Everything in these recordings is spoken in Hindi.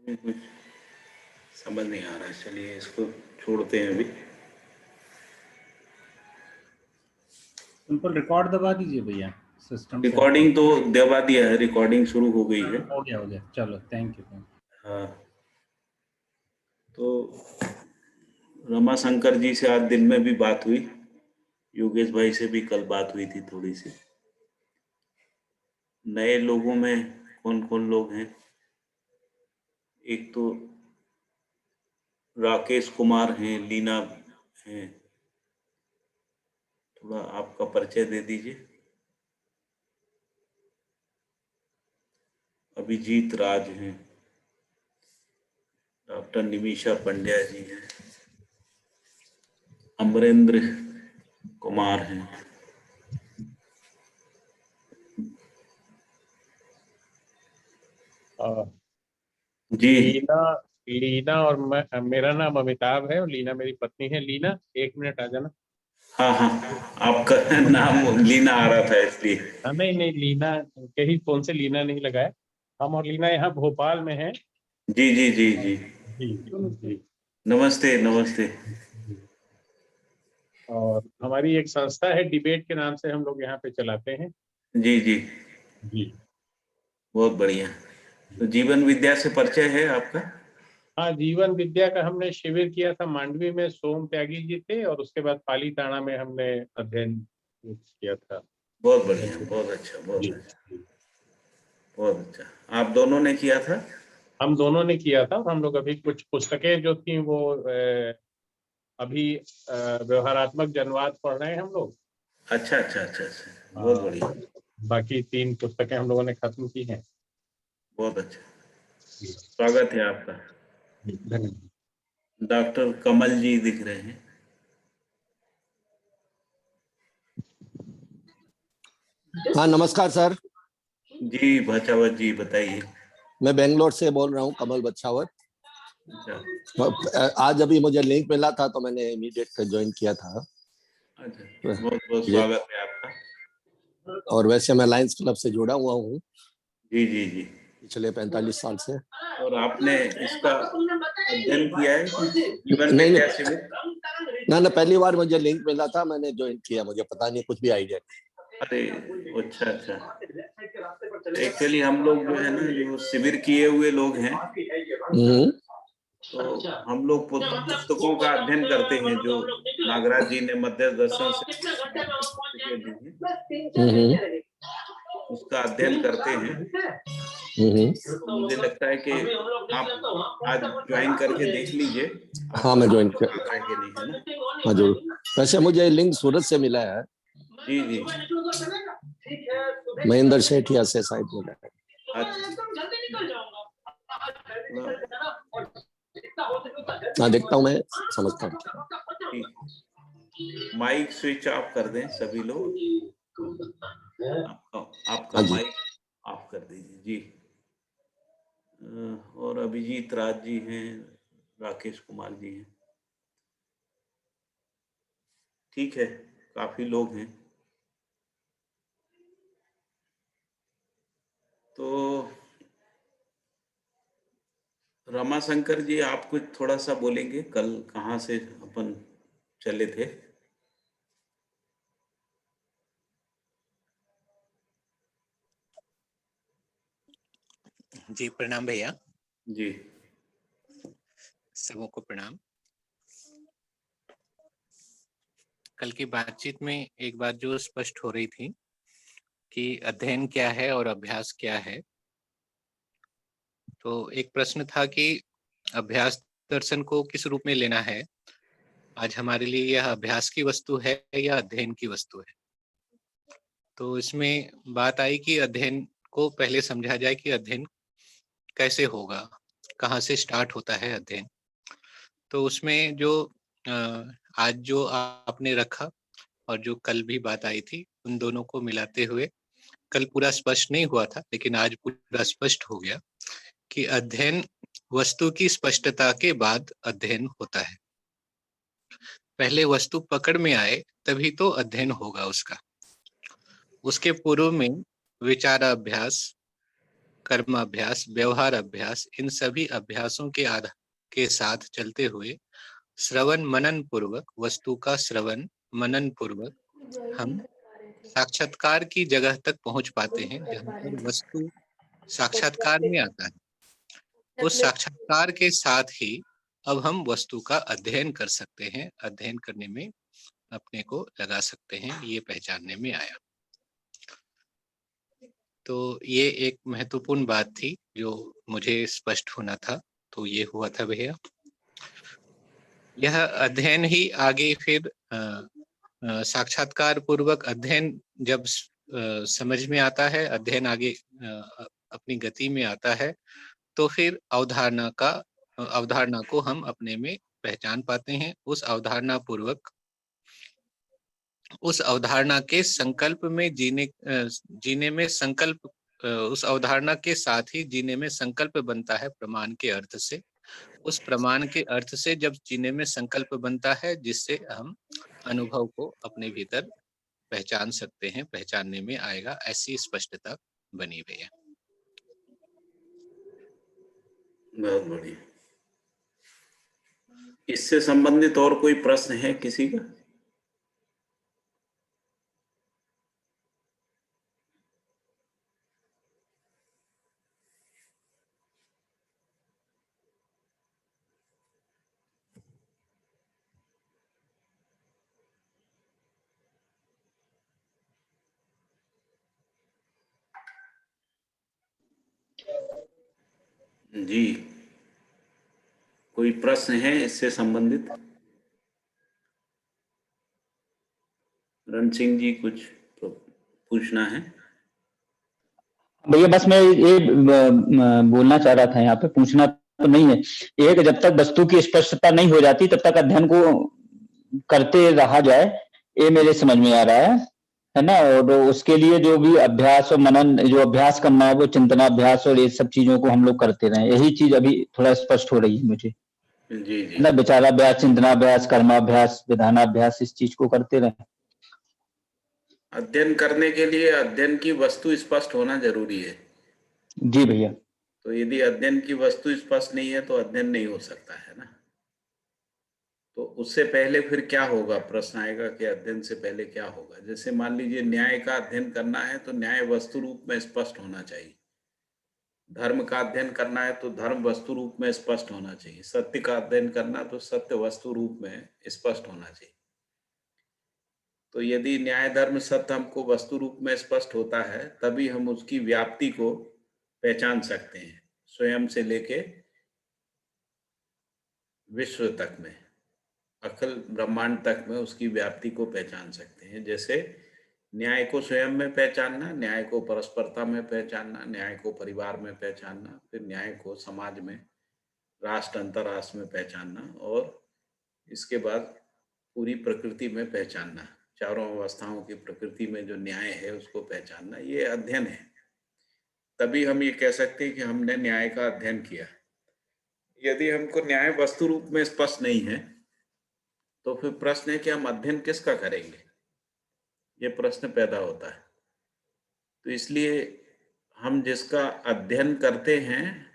कुछ समझ नहीं आ रहा है, चलिए इसको छोड़ते हैं अभी। सिंपल रिकॉर्ड दबा दीजिए भैया सिस्टम से। रिकॉर्डिंग तो दबा दिया है, रिकॉर्डिंग शुरू हो गई है। हो गया, चलो थैंक यू। हाँ, तो रमाशंकर जी से आज दिन में भी बात हुई, योगेश भाई से भी कल बात हुई थी थोड़ी सी। नए लोगों में कौन कौन लोग हैं? एक तो राकेश कुमार हैं, लीना हैं, थोड़ा आपका परिचय दे दीजिए। अभिजीत राज हैं, डॉक्टर निमिषा पंड्या जी हैं, अमरेंद्र कुमार हैं। जी लीना लीना और मेरा नाम अमिताभ है और लीना मेरी पत्नी है। लीना 1 मिनट आ जाना। हाँ हाँ, आपका नाम लीना आ रहा था इसलिए। नहीं नहीं, लीना के ही फोन से लीना नहीं लगाया। हम और लीना यहाँ भोपाल में हैं। जी जी जी जी, जी जी। नमस्ते नमस्ते। और हमारी एक संस्था है डिबेट के नाम से, हम लोग यहाँ पे चलाते हैं। जी जी, जी बहुत बढ़िया। तो जीवन विद्या से परिचय है आपका? हाँ, जीवन विद्या का हमने शिविर किया था मांडवी में, सोम त्यागी जी थे, और उसके बाद पाली ताना में हमने अध्ययन किया था। बहुत बढ़िया, बहुत अच्छा, बहुत जी अच्छा, बहुत अच्छा। आप दोनों ने किया था? हम दोनों ने किया था। हम लोग अभी कुछ पुस्तकें जो थी वो अभी व्यवहारात्मक जनवाद पढ़ रहे हैं हम लोग। अच्छा अच्छा अच्छा अच्छा, बहुत बढ़िया, बाकी 3 पुस्तकें हम लोगों ने खत्म की हैं। बहुत अच्छा। स्वागत है आपका। धन्यवाद। डॉक्टर कमल जी दिख रहे हैं। हाँ नमस्कार सर। जी बचावत जी, बताइए। मैं बेंगलोर से बोल रहा हूँ, कमल बछावत। अच्छा आज अभी मुझे लिंक मिला था तो मैंने इमीडिएट ज्वाइन किया था। अच्छा, बहुत बहुत स्वागत है आपका। और वैसे मैं लायंस क्लब से जुड़ा हुआ हूँ जी जी जी। पिछले 45 साल से। और आपने इसका अध्ययन किया है कि जीवन नहीं विद्या शिविर? ना पहली बार मुझे लिंक मिला था, मैंने ज्वाइन किया, मुझे पता नहीं, कुछ भी आइडिया अरे अच्छा अच्छा। एक्चुअली हम लोग जो है ना, जो शिविर किए हुए लोग हैं, नहीं। तो हम लोग पुस्तकों का अध्ययन करते हैं जो नागराज जी ने मध्य दर्शन से पुस्तकें दी हैं, उसका अध्ययन करते हैं। तो मुझे लगता है कि आप आज ज्वाइन करके देख लीजिए। हाँ मैं ज्वाइन कर, कि नहीं, है ना? हाँ जरूर। वैसे मुझे लिंक सूरत से मिला है। जी जी, महेंद्र सेठिया से साइड मिला है। हाँ देखता हूँ, मैं समझता हूँ। माइक स्विच ऑफ कर दें सभी लोग। आपका हाँ जी। माइक ऑफ कर दीजिए जी। और अभिजीत राज जी हैं, राकेश कुमार जी हैं। ठीक है, काफी लोग हैं। तो रमाशंकर जी, आप कुछ थोड़ा सा बोलेंगे, कल कहाँ से अपन चले थे? जी प्रणाम भैया। जी, सबों को प्रणाम। कल की बातचीत में एक बात जो स्पष्ट हो रही थी कि अध्ययन क्या है और अभ्यास क्या है। तो एक प्रश्न था कि अभ्यास दर्शन को किस रूप में लेना है। आज हमारे लिए यह अभ्यास की वस्तु है या अध्ययन की वस्तु है। तो इसमें बात आई कि अध्ययन को पहले समझा जाए कि अध्ययन कैसे होगा, कहाँ से स्टार्ट होता है अध्ययन। तो उसमें जो आज जो आपने रखा और जो कल भी बात आई थी, उन दोनों को मिलाते हुए कल पूरा स्पष्ट नहीं हुआ था, लेकिन आज पूरा स्पष्ट हो गया कि अध्ययन वस्तु की स्पष्टता के बाद अध्ययन होता है। पहले वस्तु पकड़ में आए तभी तो अध्ययन होगा उसका। उसके पूर्व में विचार अभ्यास, कर्म अभ्यास, व्यवहार अभ्यास, इन सभी अभ्यासों के साथ चलते हुए श्रवण मनन पूर्वक, वस्तु का श्रवण मनन पूर्वक हम साक्षात्कार की जगह तक पहुंच पाते हैं, जहां पर वस्तु साक्षात्कार में आता है। उस साक्षात्कार के साथ ही अब हम वस्तु का अध्ययन कर सकते हैं, अध्ययन करने में अपने को लगा सकते हैं, ये पहचानने में आया। तो ये एक महत्वपूर्ण बात थी जो मुझे स्पष्ट होना था, तो ये हुआ था भैया। यह अध्ययन ही आगे फिर साक्षात्कार पूर्वक अध्ययन जब समझ में आता है, अध्ययन आगे अपनी गति में आता है, तो फिर अवधारणा को हम अपने में पहचान पाते हैं। उस अवधारणा के संकल्प में जीने में संकल्प, उस अवधारणा के साथ ही जीने में संकल्प बनता है प्रमाण के अर्थ से। उस प्रमाण के अर्थ से जब जीने में संकल्प बनता है, जिससे हम अनुभव को अपने भीतर पहचान सकते हैं, पहचानने में आएगा, ऐसी स्पष्टता बनी भैया। बहुत बढ़िया। इससे संबंधित और कोई प्रश्न है किसी का? जी, कोई प्रश्न है इससे संबंधित? रण सिंह जी, कुछ पूछना है? भैया बस मैं ये बोलना चाह रहा था, यहाँ पे पूछना तो नहीं है। एक, जब तक वस्तु की स्पष्टता नहीं हो जाती तब तक अध्ययन को करते रहा जाए, ये मेरे समझ में आ रहा है ना। और उसके लिए जो भी अभ्यास और मनन, जो अभ्यास करना है, वो चिंतनाभ्यास और ये सब चीजों को हम लोग करते रहें, यही चीज अभी थोड़ा स्पष्ट हो रही है मुझे। जी जी। ना विचाराभ्यास, चिंतनाभ्यास, कर्माभ्यास, विधानाभ्यास, इस चीज को करते रहें। अध्ययन करने के लिए अध्ययन की वस्तु स्पष्ट होना जरूरी है। जी भैया। तो यदि अध्ययन की वस्तु स्पष्ट नहीं है तो अध्ययन नहीं हो सकता है ना। तो उससे पहले फिर क्या होगा, प्रश्न आएगा कि अध्ययन से पहले क्या होगा। जैसे मान लीजिए न्याय का अध्ययन करना है तो न्याय वस्तु रूप में स्पष्ट होना चाहिए। धर्म का अध्ययन करना है तो धर्म वस्तु रूप में स्पष्ट होना चाहिए। सत्य का अध्ययन करना तो सत्य वस्तु रूप में स्पष्ट होना चाहिए। तो यदि न्याय धर्म सत्य हमको वस्तु रूप में स्पष्ट होता है, तभी हम उसकी व्याप्ति को पहचान सकते हैं, स्वयं से लेके विश्व तक में, अखिल ब्रह्मांड तक में उसकी व्याप्ति को पहचान सकते हैं। जैसे न्याय को स्वयं में पहचानना, न्याय को परस्परता में पहचानना, न्याय को परिवार में पहचानना, फिर न्याय को समाज में, राष्ट्र अंतरराष्ट्र में पहचानना, और इसके बाद पूरी प्रकृति में पहचानना, चारों अवस्थाओं की प्रकृति में जो न्याय है उसको पहचानना, ये अध्ययन है। तभी हम ये कह सकते हैं कि हमने न्याय का अध्ययन किया। यदि हमको न्याय वस्तु रूप में स्पष्ट नहीं है तो फिर प्रश्न है कि हम अध्ययन किसका करेंगे, ये प्रश्न पैदा होता है। तो इसलिए हम जिसका अध्ययन करते हैं,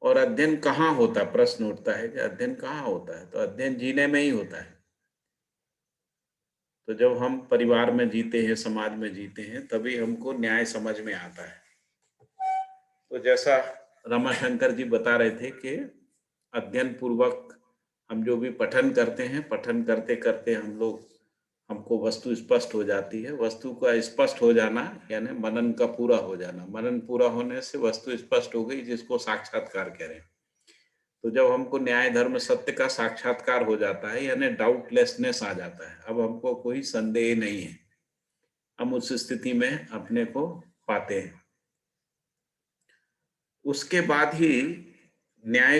और अध्ययन कहाँ होता, प्रश्न उठता है कि अध्ययन कहाँ होता है, तो अध्ययन जीने में ही होता है। तो जब हम परिवार में जीते हैं, समाज में जीते हैं, तभी हमको न्याय समझ में आता है। तो जैसा रमाशंकर जी बता रहे थे कि अध्ययन पूर्वक हम जो भी पठन करते हैं, पठन करते करते हमको वस्तु स्पष्ट हो जाती है। वस्तु का स्पष्ट हो जाना यानी मनन का पूरा हो जाना। मनन पूरा होने से वस्तु स्पष्ट हो गई, जिसको साक्षात्कार कह रहे हैं। तो जब हमको न्याय धर्म सत्य का साक्षात्कार हो जाता है, यानी डाउटलेसनेस आ जाता है, अब हमको कोई संदेह नहीं है, हम उस स्थिति में अपने को पाते हैं। उसके बाद ही न्याय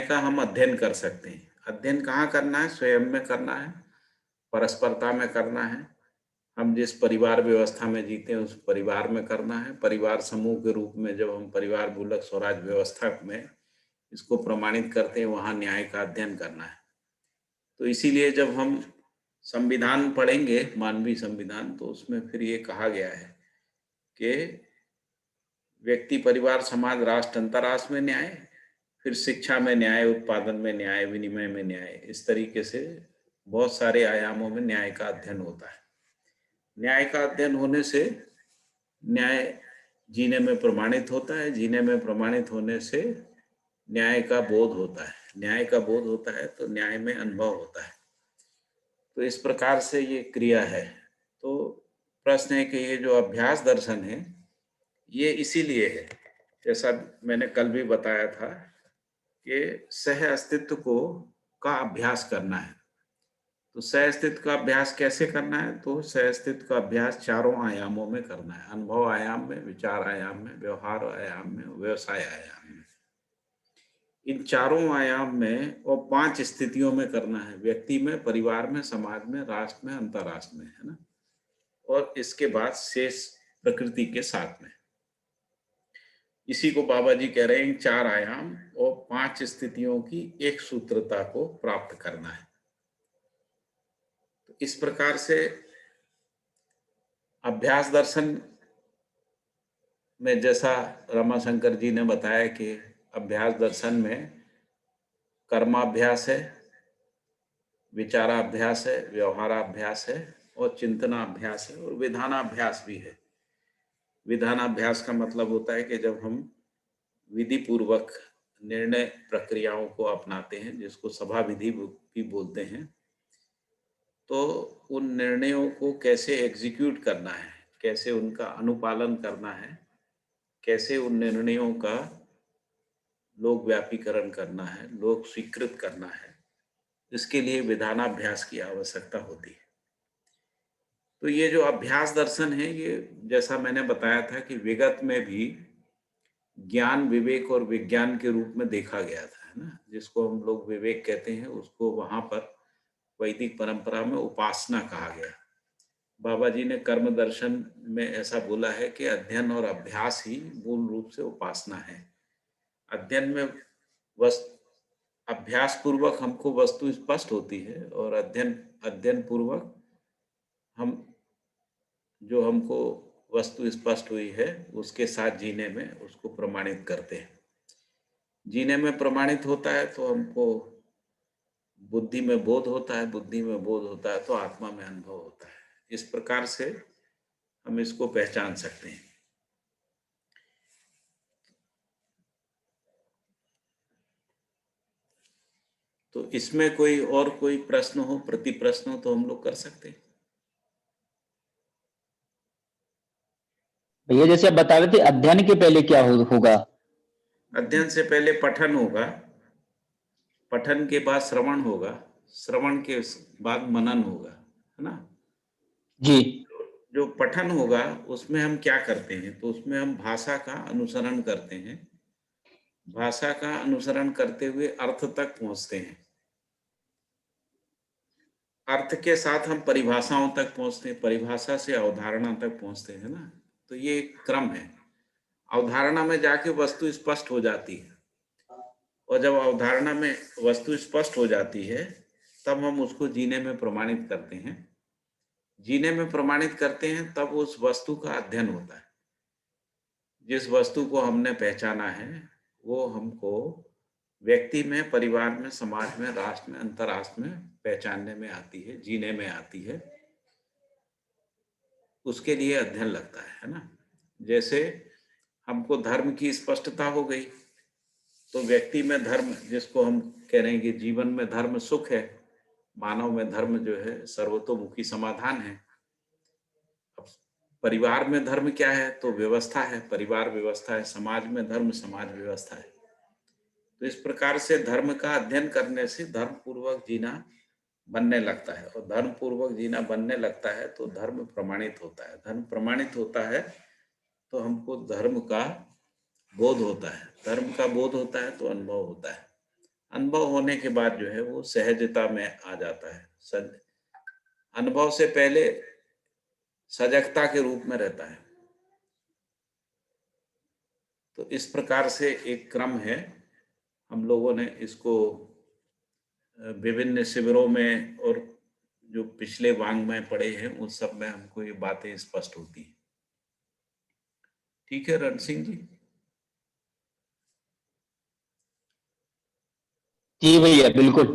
का हम अध्ययन कर सकते हैं। अध्ययन कहाँ करना है? स्वयं में करना है, परस्परता में करना है। हम जिस परिवार व्यवस्था में जीते हैं उस परिवार में करना है। परिवार समूह के रूप में जब हम परिवार मूलक स्वराज व्यवस्था में इसको प्रमाणित करते हैं, वहाँ न्याय का अध्ययन करना है। तो इसीलिए जब हम संविधान पढ़ेंगे, मानवीय संविधान, तो उसमें फिर ये कहा गया है कि व्यक्ति, परिवार, समाज, राष्ट्र, अंतर्राष्ट्र में न्याय, फिर शिक्षा में न्याय, उत्पादन में न्याय, विनिमय में न्याय, इस तरीके से बहुत सारे आयामों में न्याय का अध्ययन होता है। न्याय का अध्ययन होने से न्याय जीने में प्रमाणित होता है, जीने में प्रमाणित होने से न्याय का बोध होता है, न्याय का बोध होता है तो न्याय में अनुभव होता है। तो इस प्रकार से ये क्रिया है। तो प्रश्न है कि ये जो अभ्यास दर्शन है ये इसीलिए है, जैसा मैंने कल भी बताया था कि सह अस्तित्व का अभ्यास करना है। तो सह अस्तित्व का अभ्यास कैसे करना है? तो सह अस्तित्व का अभ्यास चारों आयामों में करना है, अनुभव आयाम में, विचार आयाम में, व्यवहार आयाम में, व्यवसाय आयाम में। इन चारों आयाम में और 5 स्थितियों में करना है, व्यक्ति में, परिवार में, समाज में, राष्ट्र में, अंतर्राष्ट्र में, है ना। और इसके बाद शेष प्रकृति के साथ में। इसी को बाबा जी कह रहे हैं, 4 आयाम और 5 स्थितियों की एक सूत्रता को प्राप्त करना है। तो इस प्रकार से अभ्यास दर्शन में जैसा रमाशंकर जी ने बताया कि अभ्यास दर्शन में कर्माभ्यास है, विचाराभ्यास है, व्यवहाराभ्यास है और चिंतनाभ्यास है और विधानाभ्यास भी है। विधानाभ्यास का मतलब होता है कि जब हम विधि पूर्वक निर्णय प्रक्रियाओं को अपनाते हैं, जिसको सभा विधि भी बोलते हैं, तो उन निर्णयों को कैसे एग्जीक्यूट करना है, कैसे उनका अनुपालन करना है, कैसे उन निर्णयों का लोक व्यापीकरण करना है, लोक स्वीकृत करना है, इसके लिए विधानाभ्यास की आवश्यकता होती है। तो ये जो अभ्यास दर्शन है, ये जैसा मैंने बताया था कि विगत में भी ज्ञान, विवेक और विज्ञान के रूप में देखा गया था, है ना। जिसको हम लोग विवेक कहते हैं, उसको वहां पर वैदिक परंपरा में उपासना कहा गया। बाबा जी ने कर्म दर्शन में ऐसा बोला है कि अध्ययन और अभ्यास ही मूल रूप से उपासना है। अध्ययन में अभ्यास पूर्वक हमको वस्तु स्पष्ट होती है और अध्ययन पूर्वक हम जो हमको वस्तु स्पष्ट हुई है उसके साथ जीने में उसको प्रमाणित करते हैं। जीने में प्रमाणित होता है तो हमको बुद्धि में बोध होता है, बुद्धि में बोध होता है तो आत्मा में अनुभव होता है। इस प्रकार से हम इसको पहचान सकते हैं। तो इसमें कोई प्रश्न हो, प्रति प्रश्न हो तो हम लोग कर सकते हैं। भैया जैसे आप बता रहे थे, अध्ययन के पहले क्या होगा? अध्ययन से पहले पठन होगा, पठन के बाद श्रवण होगा, श्रवण के बाद मनन होगा, है ना। जी। जो पठन होगा उसमें हम क्या करते हैं? तो उसमें हम भाषा का अनुसरण करते हैं, भाषा का अनुसरण करते हुए अर्थ तक पहुंचते हैं, अर्थ के साथ हम परिभाषाओं तक पहुंचते हैं, परिभाषा से अवधारणा तक पहुंचते हैं ना। तो ये एक क्रम है। अवधारणा में जाके वस्तु स्पष्ट हो जाती है और जब अवधारणा में वस्तु स्पष्ट हो जाती है तब हम उसको जीने में प्रमाणित करते हैं। जीने में प्रमाणित करते हैं तब उस वस्तु का अध्ययन होता है। जिस वस्तु को हमने पहचाना है वो हमको व्यक्ति में, परिवार में, समाज में, राष्ट्र में, अंतर्राष्ट्र में पहचानने में आती है, जीने में आती है। उसके लिए अध्ययन लगता है ना। जैसे हमको धर्म की स्पष्टता हो गई तो व्यक्ति में धर्म, जिसको हम कह रहे हैं कि जीवन में धर्म सुख है, मानव में धर्म जो है सर्वतोमुखी समाधान है। अब परिवार में धर्म क्या है? तो व्यवस्था है, परिवार व्यवस्था है। समाज में धर्म, समाज व्यवस्था है। तो इस प्रकार से धर्म का अध्ययन करने से धर्म पूर्वक जीना बनने लगता है और धर्म पूर्वक जीना बनने लगता है तो धर्म प्रमाणित होता है। धर्म प्रमाणित होता है तो हमको धर्म का बोध होता है, धर्म का बोध होता है तो अनुभव होता है। अनुभव होने के बाद जो है वो सहजता में आ जाता है। अनुभव से पहले सजगता के रूप में रहता है। तो इस प्रकार से एक क्रम है। हम लोगों ने इसको विभिन्न शिविरों में और जो पिछले वांग्मय पढ़े हैं उन सब में हमको ये बातें स्पष्ट होती हैं। ठीक है रण सिंह जी? जी भैया बिल्कुल।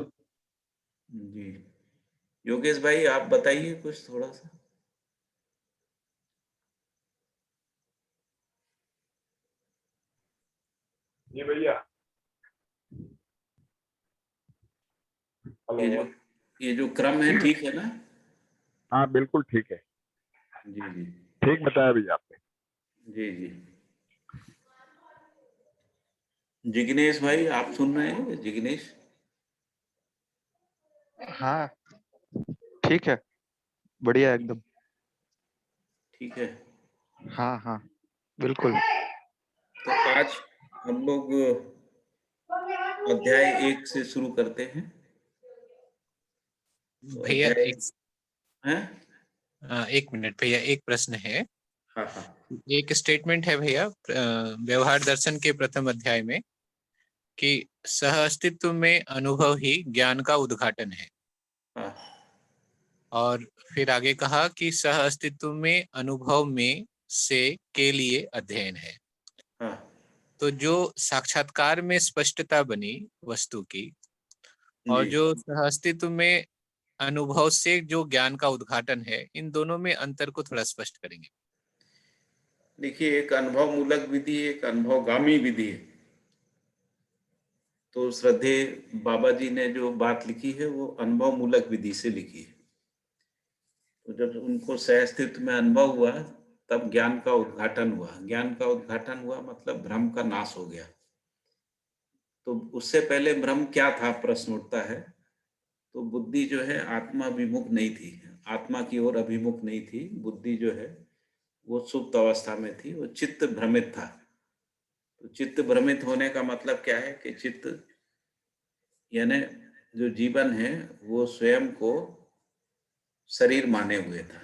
जी, योगेश भाई आप बताइए कुछ थोड़ा सा। जी भैया। ये जो ये जो क्रम है ठीक है ना? हाँ बिल्कुल ठीक है, जी जी ठीक बताया भैया आपने। जी जी। जिग्नेश भाई आप सुन रहे हैं? जिग्नेश? हाँ ठीक है, बढ़िया एकदम। ठीक है। हाँ हाँ बिल्कुल। तो आज हम लोग अध्याय 1 से शुरू करते हैं। तो भैया अध्याय एक है। एक मिनट भैया, एक प्रश्न है। हाँ हाँ एक स्टेटमेंट है भैया व्यवहार दर्शन के प्रथम अध्याय में कि सह अस्तित्व में अनुभव ही ज्ञान का उद्घाटन है। हाँ और फिर आगे कहा कि सह अस्तित्व में अनुभव में से के लिए अध्ययन है। हाँ तो जो साक्षात्कार में स्पष्टता बनी वस्तु की, और जी। जो सह अस्तित्व में अनुभव से जो ज्ञान का उद्घाटन है, इन दोनों में अंतर को थोड़ा स्पष्ट करेंगे। देखिए, एक अनुभव मूलक विधि है, एक अनुभवगामी विधि है। तो श्रद्धेय बाबा जी ने जो बात लिखी है वो अनुभव मूलक विधि से लिखी है। तो जब उनको सहअस्तित्व में अनुभव हुआ तब ज्ञान का उद्घाटन हुआ। ज्ञान का उद्घाटन हुआ मतलब भ्रम का नाश हो गया। तो उससे पहले भ्रम क्या था, प्रश्न उठता है। तो बुद्धि जो है आत्मा विमुख नहीं थी, आत्मा की ओर अभिमुख नहीं थी। बुद्धि जो है वो सुप्त अवस्था में थी, वो चित्त भ्रमित था। तो चित्त भ्रमित होने का मतलब क्या है कि चित्त यानी जो जीवन है वो स्वयं को शरीर माने हुए था।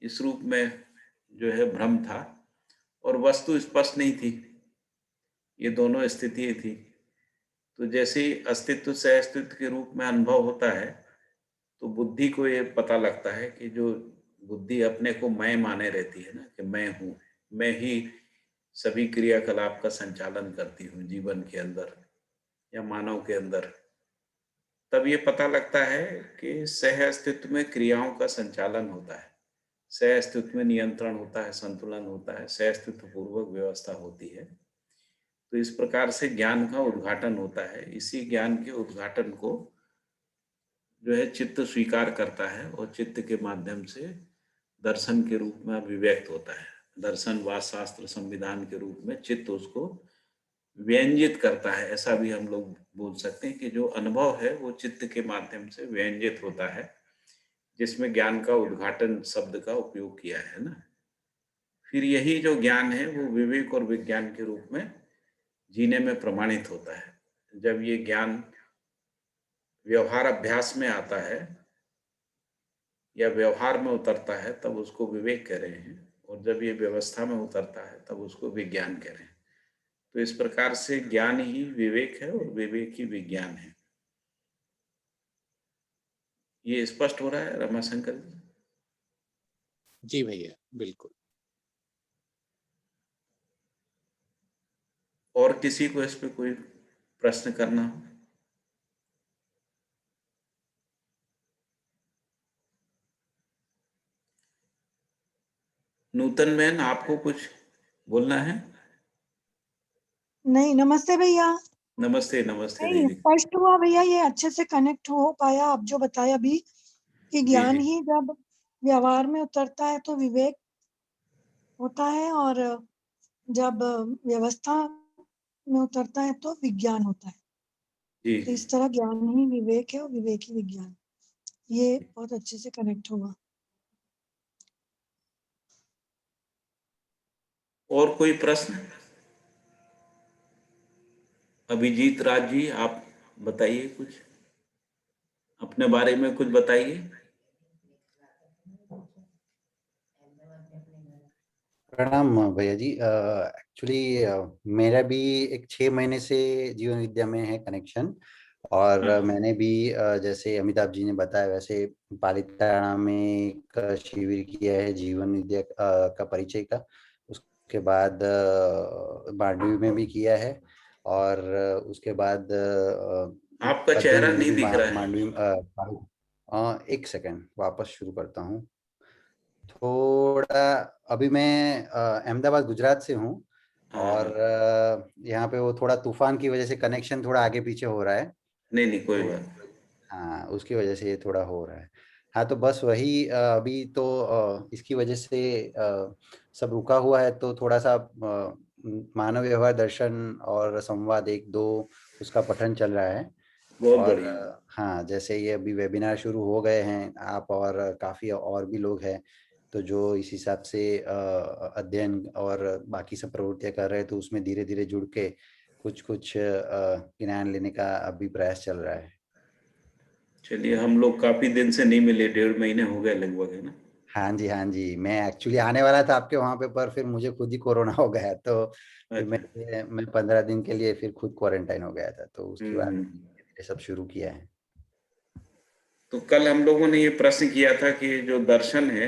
इस रूप में जो है भ्रम था और वस्तु स्पष्ट नहीं थी। ये दोनों स्थितियां थी। तो जैसे ही अस्तित्व से अस्तित्व के रूप में अनुभव होता है तो बुद्धि को ये पता लगता है कि जो बुद्धि अपने को मैं माने रहती है ना, कि मैं हूँ, मैं ही सभी क्रियाकलाप का संचालन करती हूँ जीवन के अंदर या मानव के अंदर। तब ये पता लगता है कि सह अस्तित्व में क्रियाओं का संचालन होता है, सह अस्तित्व में नियंत्रण होता है, संतुलन होता है, सह अस्तित्व पूर्वक व्यवस्था होती है। तो इस प्रकार से ज्ञान का उद्घाटन होता है। इसी ज्ञान के उद्घाटन को जो है चित्त स्वीकार करता है और चित्त के माध्यम से दर्शन के रूप में अभिव्यक्त होता है। दर्शन व शास्त्र संविधान के रूप में चित्त उसको व्यंजित करता है। ऐसा भी हम लोग बोल सकते हैं कि जो अनुभव है वो चित्त के माध्यम से व्यंजित होता है, जिसमें ज्ञान का उद्घाटन शब्द का उपयोग किया है ना। फिर यही जो ज्ञान है वो विवेक और विज्ञान के रूप में जीने में प्रमाणित होता है। जब ये ज्ञान व्यवहार अभ्यास में आता है या व्यवहार में उतरता है तब उसको विवेक कह रहे हैं, और जब ये व्यवस्था में उतरता है तब उसको विज्ञान कह रहे हैं। तो इस प्रकार से ज्ञान ही विवेक है और विवेक ही विज्ञान है। ये स्पष्ट हो रहा है रमाशंकर जी? जी भैया बिल्कुल। और किसी को इस पे कोई प्रश्न करना हो? नूतन बहन आपको कुछ बोलना है? नहीं, नमस्ते भैया। नमस्ते नमस्ते नहीं, दीदी। स्पष्ट हुआ भैया, ये अच्छे से कनेक्ट हो पाया आप जो बताया अभी कि जी ज्ञान जी ही जब व्यवहार में उतरता है तो विवेक होता है, और जब व्यवस्था में उतरता है तो विज्ञान होता है। जी। तो इस तरह ज्ञान ही विवेक है और विवेक ही विज्ञान। ये बहुत अच्छे से कनेक्ट हुआ। और कोई प्रश्न? अभिजीत राज जी आप बताइए, कुछ अपने बारे में कुछ बताइए। प्रणाम भैया जी। एक्चुअली मेरा भी एक 6 महीने से जीवन विद्या में है कनेक्शन। और हाँ मैंने भी जैसे अमिताभ जी ने बताया वैसे पालिताना में एक शिविर किया है जीवन विद्या का परिचय का। उसके बाद मांडवी में भी किया है, और उसके बाद आपका कद्दू चेहरा में नहीं भी दिख रहा है। मांडवी। एक सेकंड वापस शुरू करता हूँ। थोड़ा अभी मैं अहमदाबाद गुजरात से हूँ, और यहाँ पे वो थोड़ा तूफान की वजह से कनेक्शन थोड़ा आगे पीछे हो रहा है। नहीं नहीं, कोई तो बात। हाँ, उसकी वजह से ये थोड़ा हो रहा है। हाँ, तो बस वही अभी तो इसकी वजह से सब रुका हुआ है, तो थोड़ा सा मानव व्यवहार दर्शन और संवाद 1-2 उसका पठन चल रहा है। बहुत और बढ़िया। हाँ, जैसे ये अभी वेबिनार शुरू हो गए हैं, आप और काफ़ी और भी लोग हैं, तो जो इस हिसाब से अध्ययन और बाकी सब प्रवृत्तियां कर रहे हैं, तो उसमें धीरे धीरे जुड़ के कुछ कुछ ज्ञान लेने का अभी प्रयास चल रहा है। चलिए, हम लोग काफी दिन से नहीं मिले, 1.5 महीने हो गए लगभग, है ना? हाँ जी, हाँ जी, मैं एक्चुअली आने वाला था आपके वहाँ पे, पर फिर मुझे खुद ही कोरोना हो गया, तो फिर अच्छा। मैं 15 दिन के लिए फिर खुद क्वारंटाइन हो गया था, तो उसके बाद हम्म। ये सब शुरू किया है। तो कल हम लोगों ने ये प्रश्न किया था कि जो दर्शन है,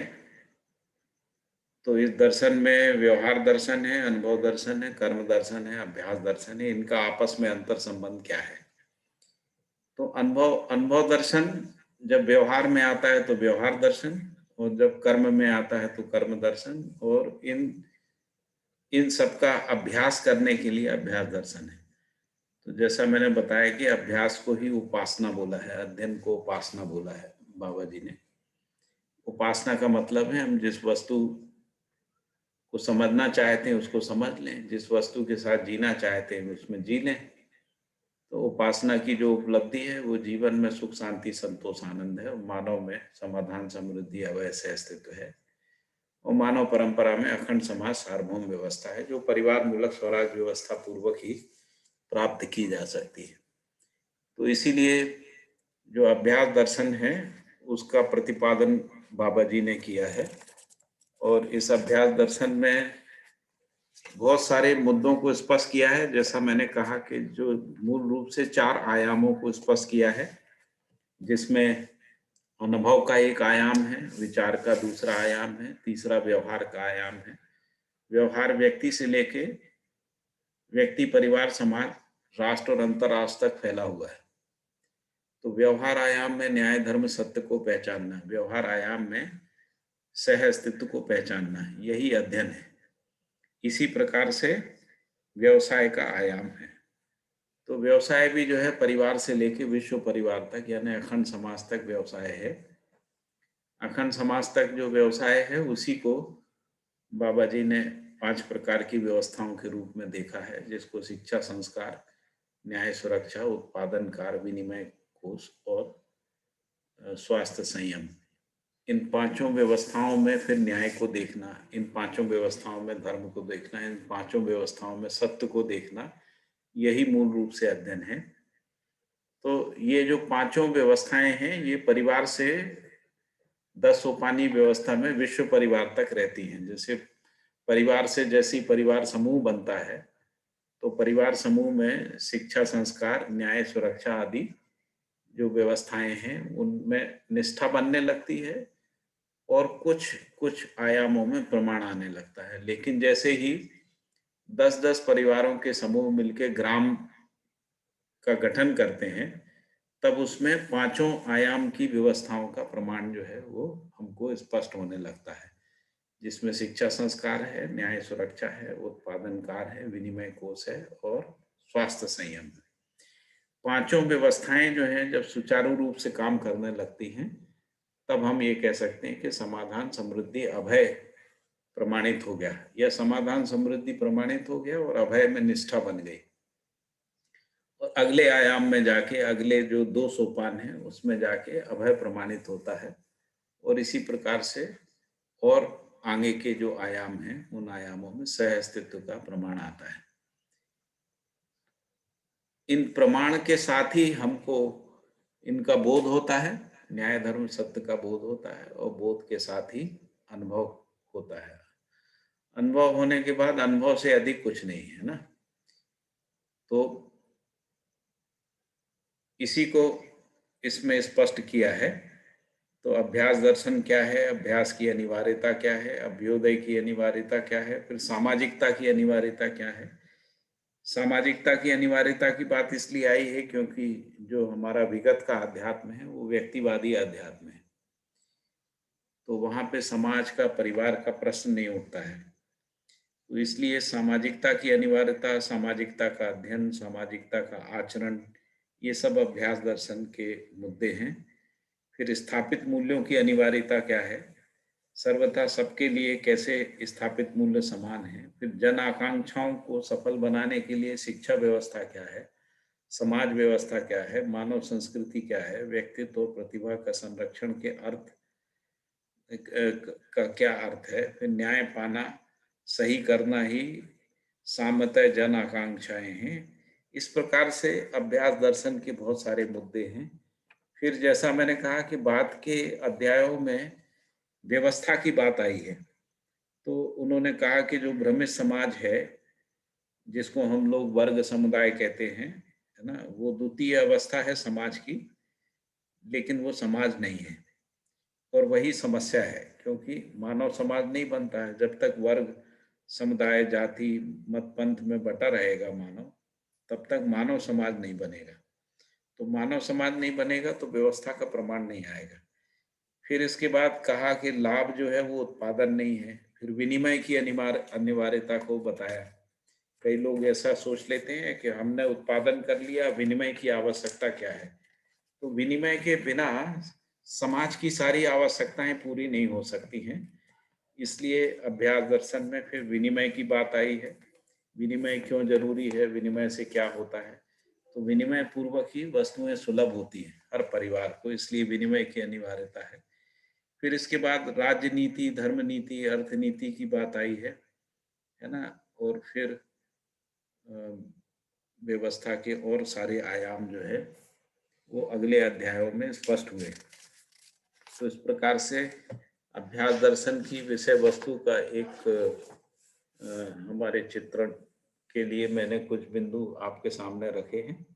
तो इस दर्शन में व्यवहार दर्शन है, अनुभव दर्शन है, कर्म दर्शन है, अभ्यास दर्शन है, इनका आपस में अंतर संबंध क्या है? तो अनुभव दर्शन जब व्यवहार में आता है तो व्यवहार दर्शन, और जब कर्म में आता है तो कर्म दर्शन, और इन सब का अभ्यास करने के लिए अभ्यास दर्शन है। तो जैसा मैंने बताया कि अभ्यास को ही उपासना बोला है, अध्ययन को उपासना बोला है बाबा जी ने। उपासना का मतलब है हम जिस वस्तु को समझना चाहते हैं उसको समझ लें, जिस वस्तु के साथ जीना चाहते हैं उसमें जी लें। तो उपासना की जो उपलब्धि है वो जीवन में सुख शांति संतोष आनंद है, और मानव में समाधान समृद्धि अवश्य अस्तित्व है, और मानव परंपरा में अखंड समाज सार्वभौम व्यवस्था है, जो परिवार मूलक स्वराज व्यवस्था पूर्वक ही प्राप्त की जा सकती है। तो इसीलिए जो अभ्यास दर्शन है उसका प्रतिपादन बाबा जी ने किया है, और इस अभ्यास दर्शन में बहुत सारे मुद्दों को स्पष्ट किया है। जैसा मैंने कहा कि जो मूल रूप से 4 आयामों को स्पष्ट किया है, जिसमें अनुभव का एक आयाम है, विचार का दूसरा आयाम है, तीसरा व्यवहार का आयाम है। व्यवहार व्यक्ति से लेके व्यक्ति, परिवार, समाज, राष्ट्र और अंतर्राष्ट्र तक फैला हुआ है। तो व्यवहार आयाम में न्याय धर्म सत्य को पहचानना, व्यवहार आयाम में सह अस्तित्व को पहचानना, यही अध्ययन है। इसी प्रकार से व्यवसाय का आयाम है। तो व्यवसाय भी जो है परिवार से लेके विश्व परिवार तक, यानी अखंड समाज तक व्यवसाय है। अखंड समाज तक जो व्यवसाय है उसी को बाबा जी ने 5 प्रकार की व्यवस्थाओं के रूप में देखा है, जिसको शिक्षा, संस्कार, न्याय, सुरक्षा, उत्पादन, कार्य, विनिमय, कोष और स्वास्थ्य, संयम। इन 5 व्यवस्थाओं में फिर न्याय को देखना, इन 5 व्यवस्थाओं में धर्म को देखना, इन 5 व्यवस्थाओं में सत्य को देखना, यही मूल रूप से अध्ययन है। तो ये जो 5 व्यवस्थाएं हैं ये परिवार से 10 सोपानी व्यवस्था में विश्व परिवार तक रहती हैं। जैसे परिवार से जैसी परिवार समूह बनता है, तो परिवार समूह में शिक्षा, संस्कार, न्याय, सुरक्षा आदि जो व्यवस्थाएं हैं उनमें निष्ठा बनने लगती है, और कुछ कुछ आयामों में प्रमाण आने लगता है। लेकिन जैसे ही 10-10 परिवारों के समूह मिलके ग्राम का गठन करते हैं, तब उसमें 5 आयाम की व्यवस्थाओं का प्रमाण जो है वो हमको स्पष्ट होने लगता है, जिसमें शिक्षा, संस्कार है, न्याय, सुरक्षा है, उत्पादन, कार्य है, विनिमय, कोष है, और स्वास्थ्य, संयम है। 5 व्यवस्थाएं जो हैं जब सुचारू रूप से काम करने लगती हैं, तब हम ये कह सकते हैं कि समाधान, समृद्धि, अभय प्रमाणित हो गया, या समाधान, समृद्धि प्रमाणित हो गया और अभय में निष्ठा बन गई। और अगले आयाम में जाके, अगले जो 2 सोपान हैं उसमें जाके अभय प्रमाणित होता है, और इसी प्रकार से और आगे के जो आयाम हैं उन आयामों में सह अस्तित्व का प्रमाण आता है। इन प्रमाण के साथ ही हमको इनका बोध होता है, न्याय धर्म सत्य का बोध होता है, और बोध के साथ ही अनुभव होता है। अनुभव होने के बाद अनुभव से अधिक कुछ नहीं है ना। तो इसी को इसमें स्पष्ट किया है तो अभ्यास दर्शन क्या है, अभ्यास की अनिवार्यता क्या है, अभ्युदय की अनिवार्यता क्या है, फिर सामाजिकता की अनिवार्यता क्या है। सामाजिकता की अनिवार्यता की बात इसलिए आई है क्योंकि जो हमारा विगत का अध्यात्म है वो व्यक्तिवादी अध्यात्म है, तो वहां पे समाज का, परिवार का प्रश्न नहीं उठता है। तो इसलिए सामाजिकता की अनिवार्यता, सामाजिकता का अध्ययन, सामाजिकता का आचरण, ये सब अभ्यास दर्शन के मुद्दे हैं। फिर स्थापित मूल्यों की अनिवार्यता क्या है, सर्वथा सबके लिए कैसे स्थापित मूल्य समान है। फिर जन आकांक्षाओं को सफल बनाने के लिए शिक्षा व्यवस्था क्या है, समाज व्यवस्था क्या है, मानव संस्कृति क्या है, व्यक्तित्व प्रतिभा का संरक्षण के अर्थ का क्या अर्थ है। फिर न्याय पाना, सही करना ही सामतः जन आकांक्षाएं हैं। इस प्रकार से अभ्यास दर्शन के बहुत सारे मुद्दे हैं। फिर जैसा मैंने कहा कि बाद के अध्यायों में व्यवस्था की बात आई है, तो उन्होंने कहा कि जो भ्रमित समाज है, जिसको हम लोग वर्ग समुदाय कहते हैं, है ना, वो द्वितीय अवस्था है समाज की, लेकिन वो समाज नहीं है। और वही समस्या है, क्योंकि मानव समाज नहीं बनता है जब तक वर्ग, समुदाय, जाति, मत, पंथ में बटा रहेगा मानव, तब तक मानव समाज नहीं बनेगा। तो मानव समाज नहीं बनेगा तो व्यवस्था का प्रमाण नहीं आएगा। फिर इसके बाद कहा कि लाभ जो है वो उत्पादन नहीं है। फिर विनिमय की अनिवार्यता को बताया। कई लोग ऐसा सोच लेते हैं कि हमने उत्पादन कर लिया, विनिमय की आवश्यकता क्या है। तो विनिमय के बिना समाज की सारी आवश्यकताएं पूरी नहीं हो सकती हैं। इसलिए अभ्यास दर्शन में फिर विनिमय की बात आई है। विनिमय क्यों जरूरी है, विनिमय से क्या होता है। तो विनिमय पूर्वक ही वस्तुएं सुलभ होती हैं हर परिवार को, इसलिए विनिमय की अनिवार्यता है। फिर इसके बाद राजनीति, धर्म नीति, अर्थनीति की बात आई है ना। और फिर व्यवस्था के और सारे आयाम जो है वो अगले अध्यायों में स्पष्ट हुए। तो इस प्रकार से अभ्यास दर्शन की विषय वस्तु का एक हमारे चित्रण के लिए मैंने कुछ बिंदु आपके सामने रखे हैं।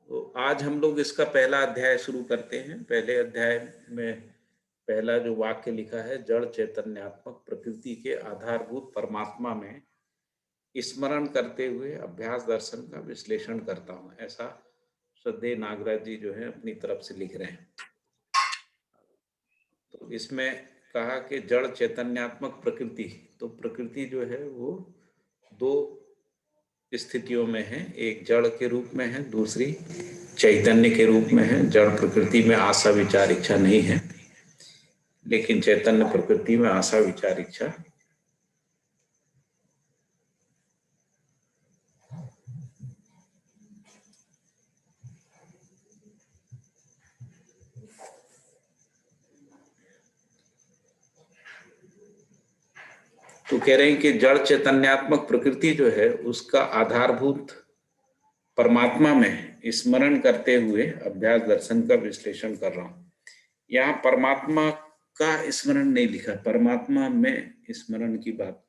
तो आज हम लोग इसका पहला अध्याय शुरू करते हैं। पहले अध्याय में पहला जो वाक्य लिखा है, जड़ चैतन्यात्मक प्रकृति के आधारभूत परमात्मा में स्मरण करते हुए अभ्यास दर्शन का विश्लेषण करता हूं, ऐसा श्रद्धेय नागराज जी जो है अपनी तरफ से लिख रहे हैं। तो इसमें कहा कि जड़ चैतन्यात्मक प्रकृति, तो प्रकृति जो है वो दो स्थितियों में है, एक जड़ के रूप में है, दूसरी चैतन्य के रूप में है। जड़ प्रकृति में आशा विचार इच्छा नहीं है, लेकिन चैतन्य प्रकृति में आशा विचार इच्छा। तो कह रहे हैं कि जड़ चैतन्यात्मक प्रकृति जो है उसका आधारभूत परमात्मा में स्मरण करते हुए अभ्यास दर्शन का विश्लेषण कर रहा हूं। यहाँ परमात्मा का स्मरण नहीं लिखा, परमात्मा में स्मरण की बात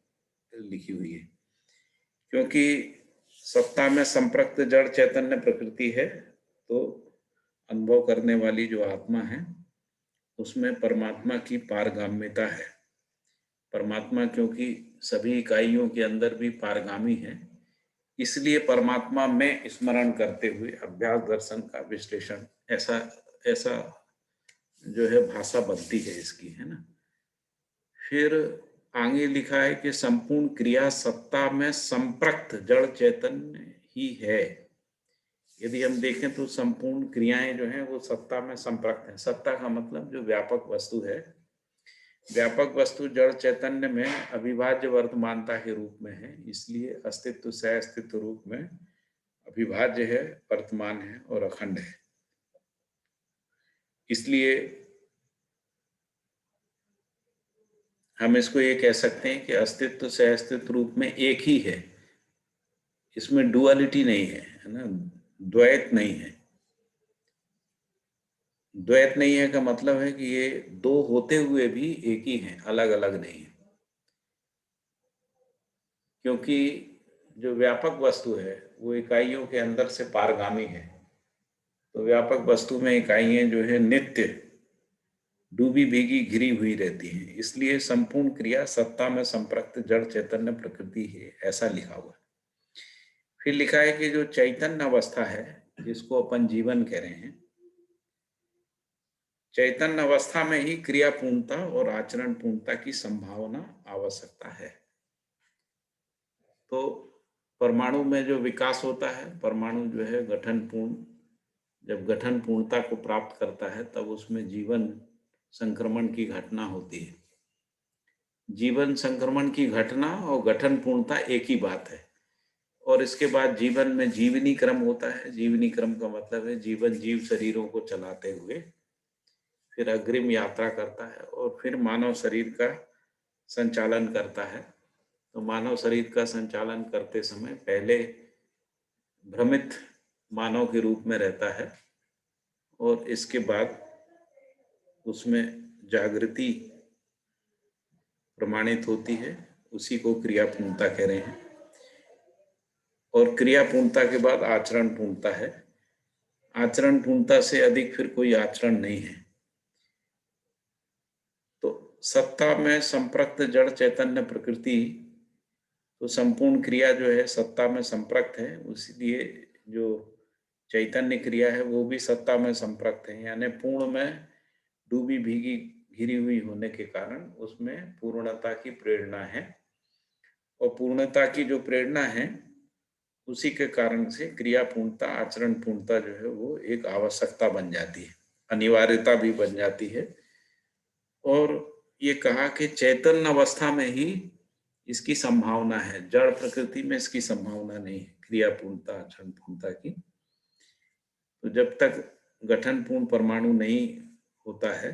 लिखी हुई है, क्योंकि सत्ता में संप्रक्त जड़ चैतन्य प्रकृति है, तो अनुभव करने वाली जो आत्मा है उसमें परमात्मा की पारगाम्यता है। परमात्मा क्योंकि सभी इकाइयों के अंदर भी पारगामी है, इसलिए परमात्मा में स्मरण करते हुए अभ्यास दर्शन का विश्लेषण, ऐसा जो है भाषा बनती है इसकी, है ना। फिर आगे लिखा है कि संपूर्ण क्रिया सत्ता में संप्रक्त जड़ चैतन्य ही है। यदि हम देखें तो संपूर्ण क्रियाएं जो हैं वो सत्ता में संप्रक्त हैं। सत्ता का मतलब जो व्यापक वस्तु है, व्यापक वस्तु जड़ चैतन्य में अविभाज्य वर्तमानता के रूप में है, इसलिए अस्तित्व से अस्तित्व रूप में अविभाज्य है, वर्तमान है और अखंड है। इसलिए हम इसको ये कह सकते हैं कि अस्तित्व से अस्तित्व रूप में एक ही है, इसमें डुअलिटी नहीं है, है ना, द्वैत नहीं है। द्वैत नहीं है का मतलब है कि ये दो होते हुए भी एक ही हैं, अलग अलग नहीं है। क्योंकि जो व्यापक वस्तु है वो इकाइयों के अंदर से पारगामी है, तो व्यापक वस्तु में इकाइयां जो है नित्य डूबी भीगी घिरी हुई रहती हैं, इसलिए संपूर्ण क्रिया सत्ता में संप्रक्त जड़ चैतन्य प्रकृति है, ऐसा लिखा हुआ है। फिर लिखा है कि जो चैतन्य अवस्था है, जिसको अपन जीवन कह रहे हैं, चैतन्य अवस्था में ही क्रिया पूर्णता और आचरण पूर्णता की संभावना आवश्यकता है। तो परमाणु में जो विकास होता है, परमाणु जो है गठन पूर्ण, जब गठन पूर्णता को प्राप्त करता है तब उसमें जीवन संक्रमण की घटना होती है। जीवन संक्रमण की घटना और गठन पूर्णता एक ही बात है। और इसके बाद जीवन में जीवनी क्रम होता है। जीवनी क्रम का मतलब है जीवन जीव शरीरों को चलाते हुए फिर अग्रिम यात्रा करता है और फिर मानव शरीर का संचालन करता है। तो मानव शरीर का संचालन करते समय पहले भ्रमित मानव के रूप में रहता है और इसके बाद उसमें जागृति प्रमाणित होती है, उसी को क्रिया पूर्णता कह रहे हैं। और क्रिया पूर्णता के बाद आचरण पूर्णता है। आचरण पूर्णता से अधिक फिर कोई आचरण नहीं है। तो सत्ता में संप्रक्त जड़ चैतन्य प्रकृति, तो संपूर्ण क्रिया जो है सत्ता में संप्रक्त है, इसलिए जो चैतन्य क्रिया है वो भी सत्ता में संप्रक्त है, यानी पूर्ण में डूबी भीगी घिरी हुई होने के कारण उसमें पूर्णता की प्रेरणा है। और पूर्णता की जो प्रेरणा है उसी के कारण से क्रिया पूर्णता आचरण पूर्णता जो है वो एक आवश्यकता बन जाती है, अनिवार्यता भी बन जाती है। और ये कहा कि चैतन्य अवस्था में ही इसकी संभावना है, जड़ प्रकृति में इसकी संभावना नहीं है क्रिया पूर्णता आचरण पूर्णता की। तो जब तक गठन पूर्ण परमाणु नहीं होता है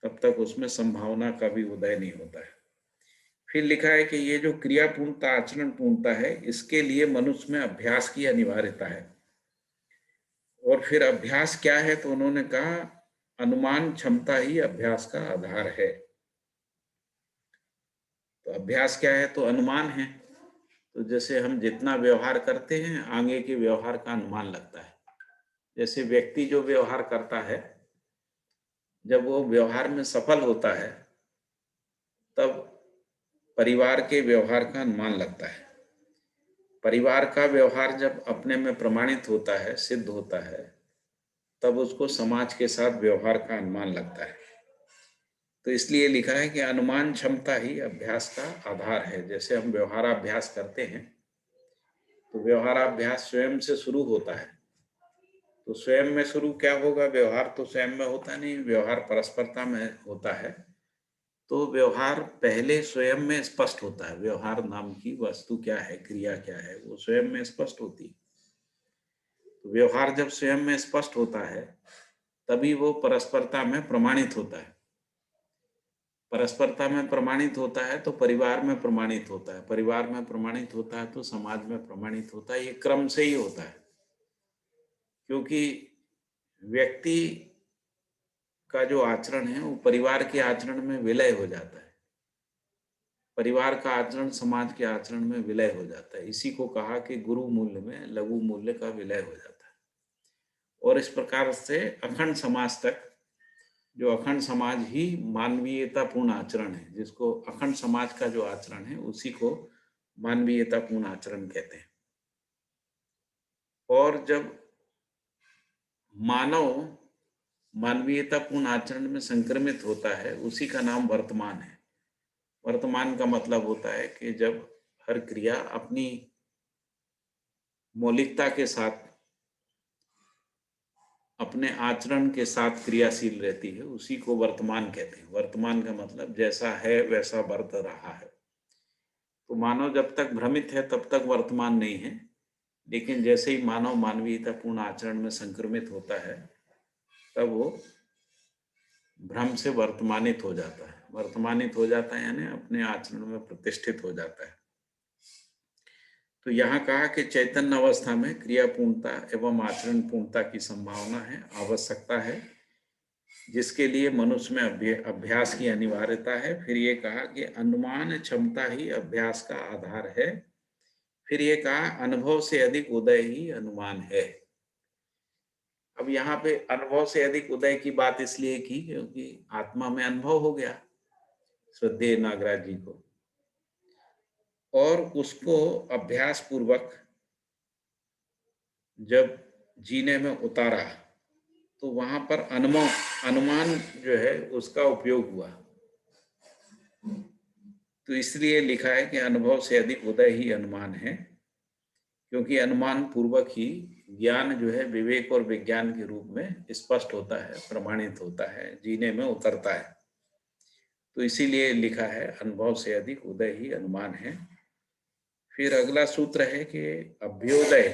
तब तक उसमें संभावना का भी उदय नहीं होता है। फिर लिखा है कि ये जो क्रिया पूर्णता आचरण पूर्णता है, इसके लिए मनुष्य में अभ्यास की अनिवार्यता है। और फिर अभ्यास क्या है, तो उन्होंने कहा अनुमान क्षमता ही अभ्यास का आधार है। तो अभ्यास क्या है, तो अनुमान है। तो जैसे हम जितना व्यवहार करते हैं आगे के व्यवहार का अनुमान लगता है। जैसे व्यक्ति जो व्यवहार करता है, जब वो व्यवहार में सफल होता है तब परिवार के व्यवहार का अनुमान लगता है। परिवार का व्यवहार जब अपने में प्रमाणित होता है, सिद्ध होता है, तब उसको समाज के साथ व्यवहार का अनुमान लगता है। तो इसलिए लिखा है कि अनुमान क्षमता ही अभ्यास का आधार है। जैसे हम व्यवहाराभ्यास करते हैं तो व्यवहाराभ्यास स्वयं से शुरू होता है। तो स्वयं में शुरू क्या होगा, व्यवहार तो स्वयं में होता नहीं, व्यवहार परस्परता में होता है। तो व्यवहार पहले स्वयं में स्पष्ट होता है। व्यवहार नाम की वस्तु क्या है, क्रिया क्या है, वो स्वयं में स्पष्ट होती है। तो व्यवहार जब स्वयं में स्पष्ट होता है तभी वो परस्परता में प्रमाणित होता है। परस्परता में प्रमाणित होता है तो परिवार में प्रमाणित होता है, परिवार में प्रमाणित होता है तो समाज में प्रमाणित होता है। ये क्रम से ही होता है, क्योंकि व्यक्ति का जो आचरण है वो परिवार के आचरण में विलय हो जाता है, परिवार का आचरण समाज के आचरण में विलय हो जाता है। इसी को कहा कि गुरु मूल्य में लघु मूल्य का विलय हो जाता है। और इस प्रकार से अखंड समाज तक, जो अखंड समाज ही मानवीयतापूर्ण आचरण है, जिसको अखंड समाज का जो आचरण है उसी को मानवीयतापूर्ण आचरण कहते हैं। और जब मानव मानवीयतापूर्ण आचरण में संक्रमित होता है उसी का नाम वर्तमान है। वर्तमान का मतलब होता है कि जब हर क्रिया अपनी मौलिकता के साथ, अपने आचरण के साथ क्रियाशील रहती है, उसी को वर्तमान कहते हैं। वर्तमान का मतलब जैसा है वैसा वर्त रहा है। तो मानव जब तक भ्रमित है तब तक वर्तमान नहीं है, लेकिन जैसे ही मानव मानवीयतापूर्ण आचरण में संक्रमित होता है तब वो भ्रम से वर्तमानित हो जाता है। वर्तमानित हो जाता है यानी अपने आचरण में प्रतिष्ठित हो जाता है। तो यहाँ कहा कि चैतन्य अवस्था में क्रिया पूर्णता एवं आचरण पूर्णता की संभावना है, आवश्यकता है, जिसके लिए मनुष्य में अभ्यास की अनिवार्यता है। फिर ये कहा कि अनुमान क्षमता ही अभ्यास का आधार है। फिर ये कहा अनुभव से अधिक उदय ही अनुमान है। अब यहाँ पे अनुभव से अधिक उदय की बात इसलिए की क्योंकि आत्मा में अनुभव हो गया श्रद्धेय नागराज जी को, और उसको अभ्यास पूर्वक जब जीने में उतारा तो वहां पर अनुमान जो है उसका उपयोग हुआ। तो इसलिए लिखा है कि अनुभव से अधिक उदय ही अनुमान है, क्योंकि अनुमान पूर्वक ही ज्ञान जो है विवेक और विज्ञान के रूप में स्पष्ट होता है, प्रमाणित होता है, जीने में उतरता है। तो इसीलिए लिखा है अनुभव से अधिक उदय ही अनुमान है। फिर अगला सूत्र है कि अभ्योदय,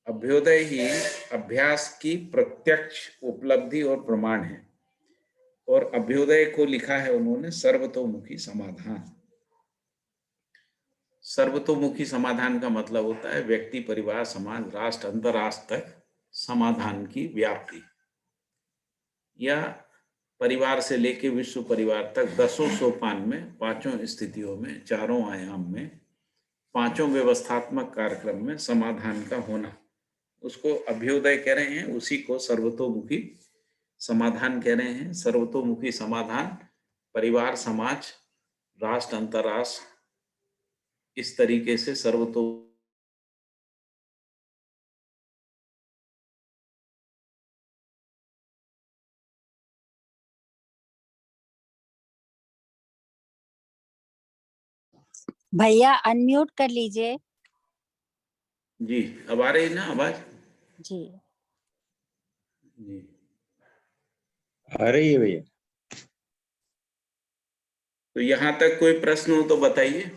अभ्योदय ही अभ्यास की प्रत्यक्ष उपलब्धि और प्रमाण है। और अभ्योदय को लिखा है उन्होंने सर्वतोमुखी समाधान। सर्वतोमुखी समाधान का मतलब होता है व्यक्ति, परिवार, समाज, राष्ट्र, अंतरराष्ट्र तक समाधान की व्याप्ति, या परिवार से लेकर विश्व परिवार तक 10 सोपान में, 5 स्थितियों में, 4 आयाम में, 5 व्यवस्थात्मक कार्यक्रम में समाधान का होना, उसको अभ्योदय कह रहे हैं। उसी को सर्वतोमुखी समाधान कह रहे हैं। सर्वतोमुखी समाधान परिवार, समाज, राष्ट्र, अंतरराष्ट्र, इस तरीके से सर्वतो भैया अनम्यूट कर लीजिए। जी, अब आ रही ना आवाज? जी जी, आ रही है भैया। तो यहाँ तक कोई प्रश्न हो तो बताइए।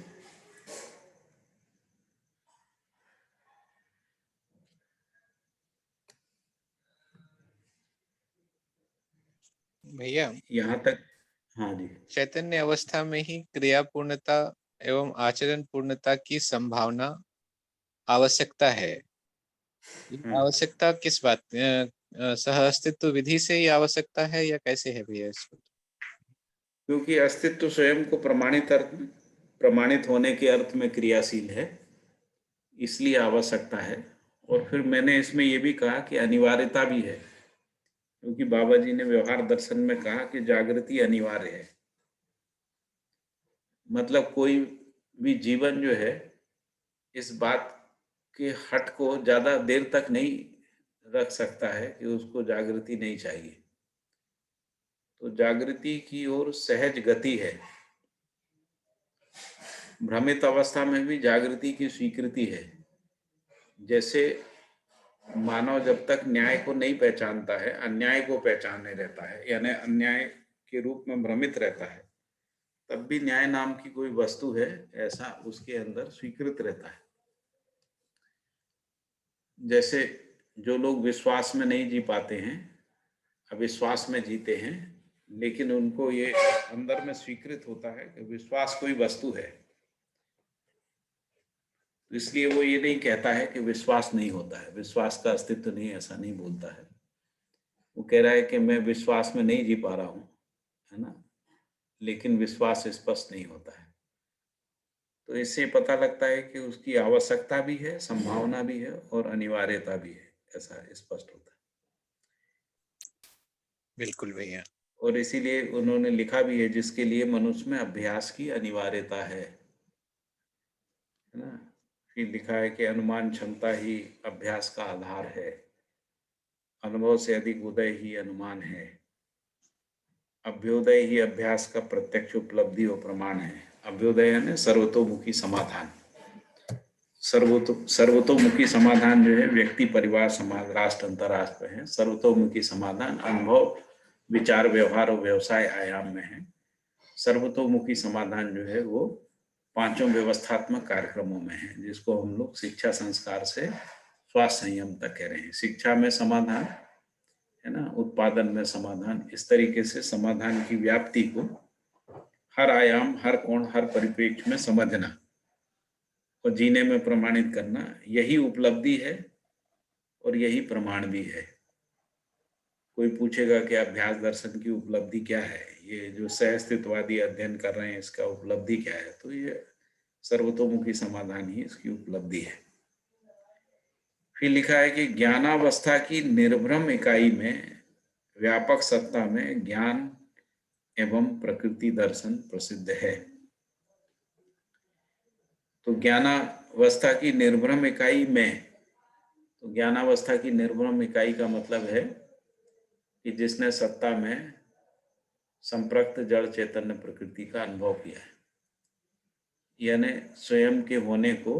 भैया यहाँ तक? हाँ जी। चैतन्य अवस्था में ही क्रिया पूर्णता एवं आचरण पूर्णता की संभावना आवश्यकता है। आवश्यकता किस बात सह अस्तित्व विधि से ही आवश्यकता है या कैसे है भैया इसको? क्योंकि अस्तित्व स्वयं को प्रमाणित होने के अर्थ में क्रियाशील है, इसलिए आवश्यकता है। और फिर मैंने इसमें ये भी कहा कि अनिवार्यता भी है, क्योंकि बाबा जी ने व्यवहार दर्शन में कहा कि जागृति अनिवार्य है। मतलब कोई भी जीवन जो है इस बात के हट को ज्यादा देर तक नहीं रख सकता है कि उसको जागृति नहीं चाहिए। तो जागृति की ओर सहज गति है। भ्रमित अवस्था में भी जागृति की स्वीकृति है। जैसे मानव जब तक न्याय को नहीं पहचानता है, अन्याय को पहचाने रहता है, यानी अन्याय के रूप में भ्रमित रहता है, तब भी न्याय नाम की कोई वस्तु है ऐसा उसके अंदर स्वीकृत रहता है। जैसे जो लोग विश्वास में नहीं जी पाते हैं, अविश्वास में जीते हैं, लेकिन उनको ये अंदर में स्वीकृत होता है कि विश्वास कोई वस्तु है, इसलिए वो ये नहीं कहता है कि विश्वास नहीं होता है, विश्वास का अस्तित्व नहीं, ऐसा नहीं बोलता है। वो कह रहा है कि मैं विश्वास में नहीं जी पा रहा हूँ, है ना, लेकिन विश्वास स्पष्ट नहीं होता है। तो इससे पता लगता है कि उसकी आवश्यकता भी है, संभावना भी है और अनिवार्यता भी है, ऐसा स्पष्ट होता है। बिल्कुल भैया। और इसीलिए उन्होंने लिखा भी है जिसके लिए मनुष्य में अभ्यास की अनिवार्यता है ना। फिर लिखा है कि अनुमान क्षमता ही अभ्यास का आधार है, अनुभव से अधिक उदय ही अनुमान है, अभ्योदय ही अभ्यास का प्रत्यक्ष उपलब्धि और प्रमाण है। अभ्योदय यानी सर्वतोमुखी समाधान। सर्वतोमुखी समाधान जो है व्यक्ति, परिवार, समाज, राष्ट्र, अंतरराष्ट्र है। सर्वतोमुखी समाधान अनुभव, विचार, व्यवहार और व्यवसाय आयाम में है। सर्वतोमुखी समाधान जो है वो 5 व्यवस्थात्मक कार्यक्रमों में है, जिसको हम लोग शिक्षा, संस्कार से स्वास्थ्य संयम तक कह रहे हैं। शिक्षा में समाधान है ना, उत्पादन में समाधान, इस तरीके से समाधान की व्याप्ति को हर आयाम, हर कोण, हर परिप्रेक्ष्य में समझना और जीने में प्रमाणित करना, यही उपलब्धि है और यही प्रमाण भी है। कोई पूछेगा कि अभ्यास दर्शन की उपलब्धि क्या है, ये जो सहअस्तित्ववादी अध्ययन कर रहे हैं इसका उपलब्धि क्या है, तो ये सर्वतोमुखी समाधान ही इसकी उपलब्धि है। फिर लिखा है कि ज्ञानावस्था की निर्भ्रम इकाई में व्यापक सत्ता में ज्ञान एवं प्रकृति दर्शन प्रसिद्ध है। तो ज्ञानावस्था की निर्भ्रम इकाई में, तो ज्ञानावस्था की निर्भ्रम इकाई का मतलब है कि जिसने सत्ता में संप्रक्त जड़ चैतन्य प्रकृति का अनुभव किया है, यानी स्वयं के होने को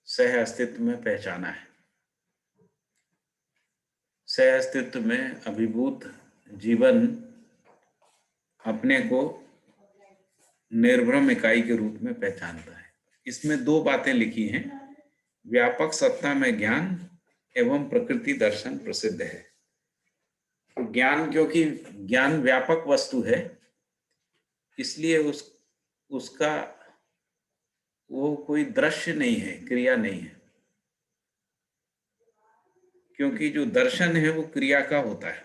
सह अस्तित्व में पहचाना है। सह अस्तित्व में अभिभूत जीवन अपने को निर्भ्रम इकाई के रूप में पहचानता है। इसमें दो बातें लिखी हैं, व्यापक सत्ता में ज्ञान एवं प्रकृति दर्शन प्रसिद्ध है। तो ज्ञान, क्योंकि ज्ञान व्यापक वस्तु है, इसलिए उसका वो कोई दृश्य नहीं है, क्रिया नहीं है, क्योंकि जो दर्शन है वो क्रिया का होता है,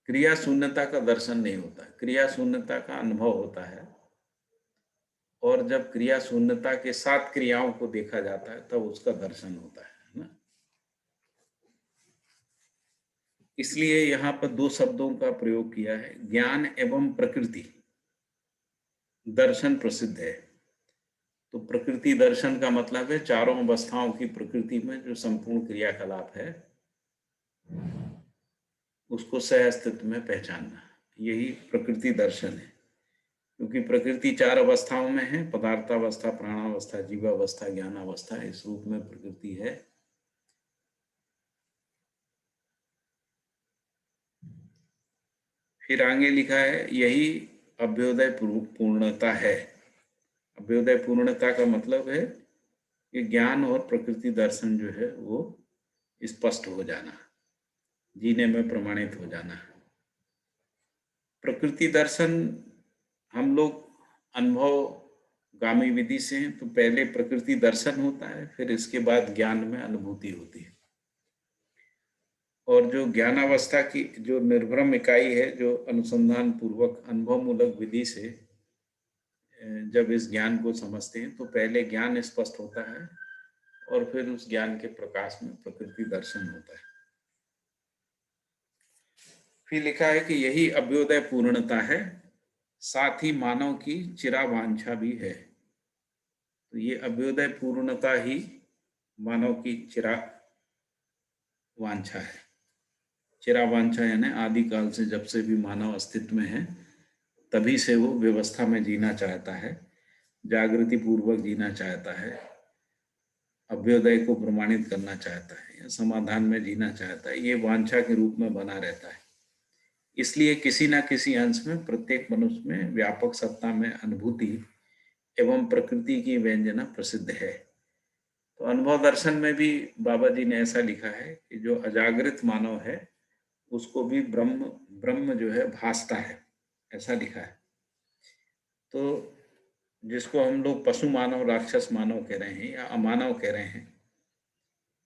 क्रिया शून्यता का दर्शन नहीं होता, क्रिया शून्यता का अनुभव होता है। और जब क्रिया शून्यता के साथ क्रियाओं को देखा जाता है तब उसका दर्शन होता है ना। इसलिए यहाँ पर दो शब्दों का प्रयोग किया है, ज्ञान एवं प्रकृति दर्शन प्रसिद्ध है। तो प्रकृति दर्शन का मतलब है चारों अवस्थाओं की प्रकृति में जो संपूर्ण क्रियाकलाप है उसको सह अस्तित्व में पहचानना, यही प्रकृति दर्शन है। क्योंकि प्रकृति चार अवस्थाओं में है, पदार्थावस्था, प्राणावस्था, जीवावस्था, ज्ञानावस्था, इस रूप में प्रकृति है। फिर आगे लिखा है, यही अभ्युदय पूर्णता है। अभ्युदय पूर्णता का मतलब है कि ज्ञान और प्रकृति दर्शन जो है वो स्पष्ट हो जाना, जीने में प्रमाणित हो जाना। प्रकृति दर्शन हम लोग अनुभव गामी विधि से हैं, तो पहले प्रकृति दर्शन होता है, फिर इसके बाद ज्ञान में अनुभूति होती है। और जो ज्ञानावस्था की जो निर्भ्रम इकाई है, जो अनुसंधान पूर्वक अनुभव मूलक विधि से जब इस ज्ञान को समझते हैं तो पहले ज्ञान स्पष्ट होता है और फिर उस ज्ञान के प्रकाश में प्रकृति दर्शन होता है। फिर लिखा है कि यही अभ्युदय पूर्णता है, साथ ही मानव की चिरावांछा भी है। तो ये अभ्युदय पूर्णता ही मानव की चिरावांछा है। चिरावांछा यानी आदिकाल से, जब से भी मानव अस्तित्व में है तभी से वो व्यवस्था में जीना चाहता है, जागृति पूर्वक जीना चाहता है, अभ्युदय को प्रमाणित करना चाहता है या समाधान में जीना चाहता है। ये वांछा के रूप में बना रहता है। इसलिए किसी न किसी अंश में प्रत्येक मनुष्य में व्यापक सत्ता में अनुभूति एवं प्रकृति की व्यंजना प्रसिद्ध है। तो अनुभव दर्शन में भी बाबा जी ने ऐसा लिखा है कि जो अजागृत मानव है उसको भी ब्रह्म जो है भासता है, ऐसा लिखा है। तो जिसको हम लोग पशु मानव, राक्षस मानव कह रहे हैं या अमानव कह रहे हैं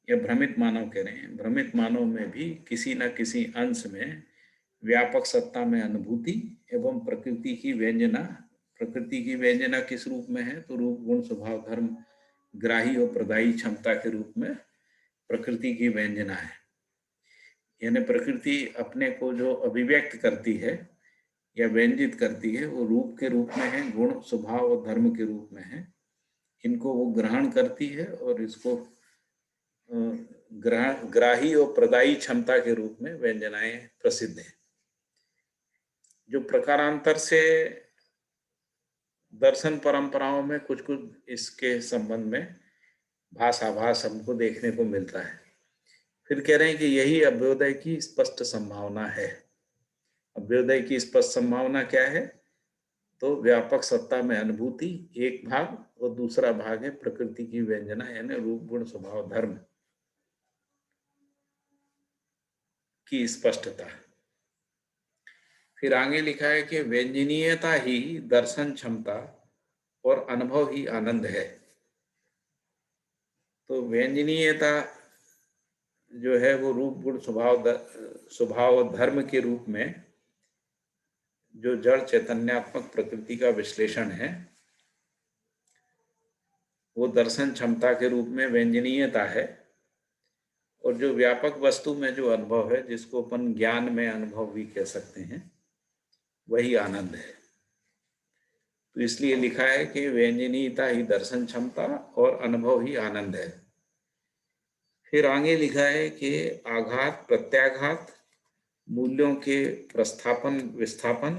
या भ्रमित मानव कह रहे हैं, भ्रमित मानव में भी किसी न किसी अंश में व्यापक सत्ता में अनुभूति एवं प्रकृति की व्यंजना। प्रकृति की व्यंजना किस रूप में है? तो रूप, गुण, स्वभाव, धर्म, ग्राही और प्रदायी क्षमता के रूप में प्रकृति की व्यंजना है। यानी प्रकृति अपने को जो अभिव्यक्त करती है या व्यंजित करती है वो रूप के रूप में है, गुण, स्वभाव और धर्म के रूप में है। इनको वो ग्रहण करती है और इसको ग्राही और प्रदायी क्षमता के रूप में व्यंजनाएं प्रसिद्ध हैं। जो प्रकारांतर से दर्शन परंपराओं में कुछ कुछ इसके संबंध में भाषाभास हमको देखने को मिलता है। फिर कह रहे हैं कि यही अभ्युदय की स्पष्ट संभावना है। अभ्युदय की स्पष्ट संभावना क्या है? तो व्यापक सत्ता में अनुभूति एक भाग और दूसरा भाग है प्रकृति की व्यंजना यानी रूप, गुण, स्वभाव, धर्म की स्पष्टता। फिर आगे लिखा है कि व्यंजनीयता ही दर्शन क्षमता और अनुभव ही आनंद है। तो व्यंजनीयता जो है वो रूप, गुण, स्वभाव और धर्म के रूप में जो जड़ चैतन्यात्मक प्रकृति का विश्लेषण है वो दर्शन क्षमता के रूप में व्यंजनीयता है। और जो व्यापक वस्तु में जो अनुभव है, जिसको अपन ज्ञान में अनुभव भी कह सकते हैं, वही आनंद है। तो इसलिए लिखा है कि व्यंजनीयता ही दर्शन क्षमता और अनुभव ही आनंद है। फिर आगे लिखा है कि आघात प्रत्याघात, मूल्यों के प्रस्थापन विस्थापन,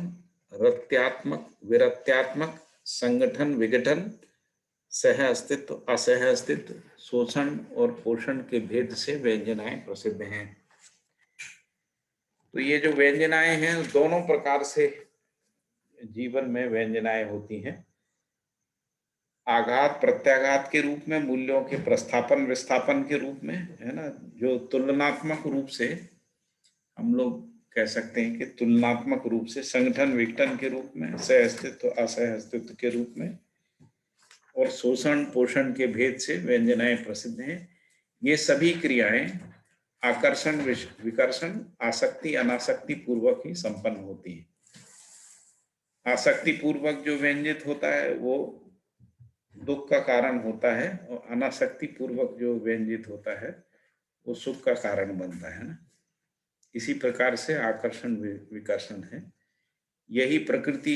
रत्यात्मक विरत्यात्मक, संगठन विघटन, सह अस्तित्व असह अस्तित्व, शोषण और पोषण के भेद से व्यंजनाएं प्रसिद्ध हैं। तो ये जो व्यंजनाएं हैं, दोनों प्रकार से जीवन में व्यंजनाएं होती हैं। आघात प्रत्याघात के रूप में, मूल्यों के प्रस्थापन विस्थापन के रूप में, है ना, जो तुलनात्मक रूप से हम लोग कह सकते हैं कि तुलनात्मक रूप से, संगठन विघटन के रूप में, सह अस्तित्व असह अस्तित्व के रूप में, और शोषण पोषण के भेद से व्यंजनाएं प्रसिद्ध हैं। ये सभी क्रियाएं आकर्षण विकर्षण, आसक्ति अनासक्ति पूर्वक ही संपन्न होती है। आसक्ति पूर्वक जो व्यंजित होता है वो दुख का कारण होता है, और अनासक्ति पूर्वक जो व्यंजित होता है वो सुख का कारण बनता है ना। इसी प्रकार से आकर्षण विकर्षण है। यही प्रकृति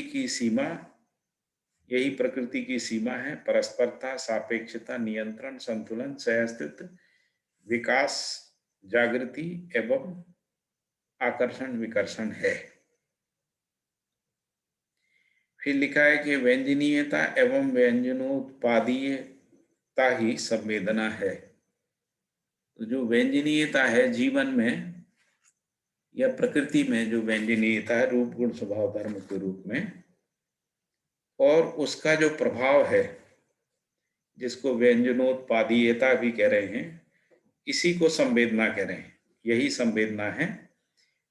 की सीमा है। परस्परता, सापेक्षता, नियंत्रण, संतुलन, सहअस्तित्व, विकास, जागृति एवं आकर्षण विकर्षण है। फिर लिखा है कि व्यंजनीयता एवं व्यंजनोत्पादीयता ही संवेदना है। तो जो व्यंजनीयता है जीवन में या प्रकृति में, जो व्यंजनीयता है रूप गुण स्वभाव धर्म के रूप में, और उसका जो प्रभाव है जिसको व्यंजनोत्पादीयता भी कह रहे हैं, इसी को संवेदना कह रहे हैं। यही संवेदना है।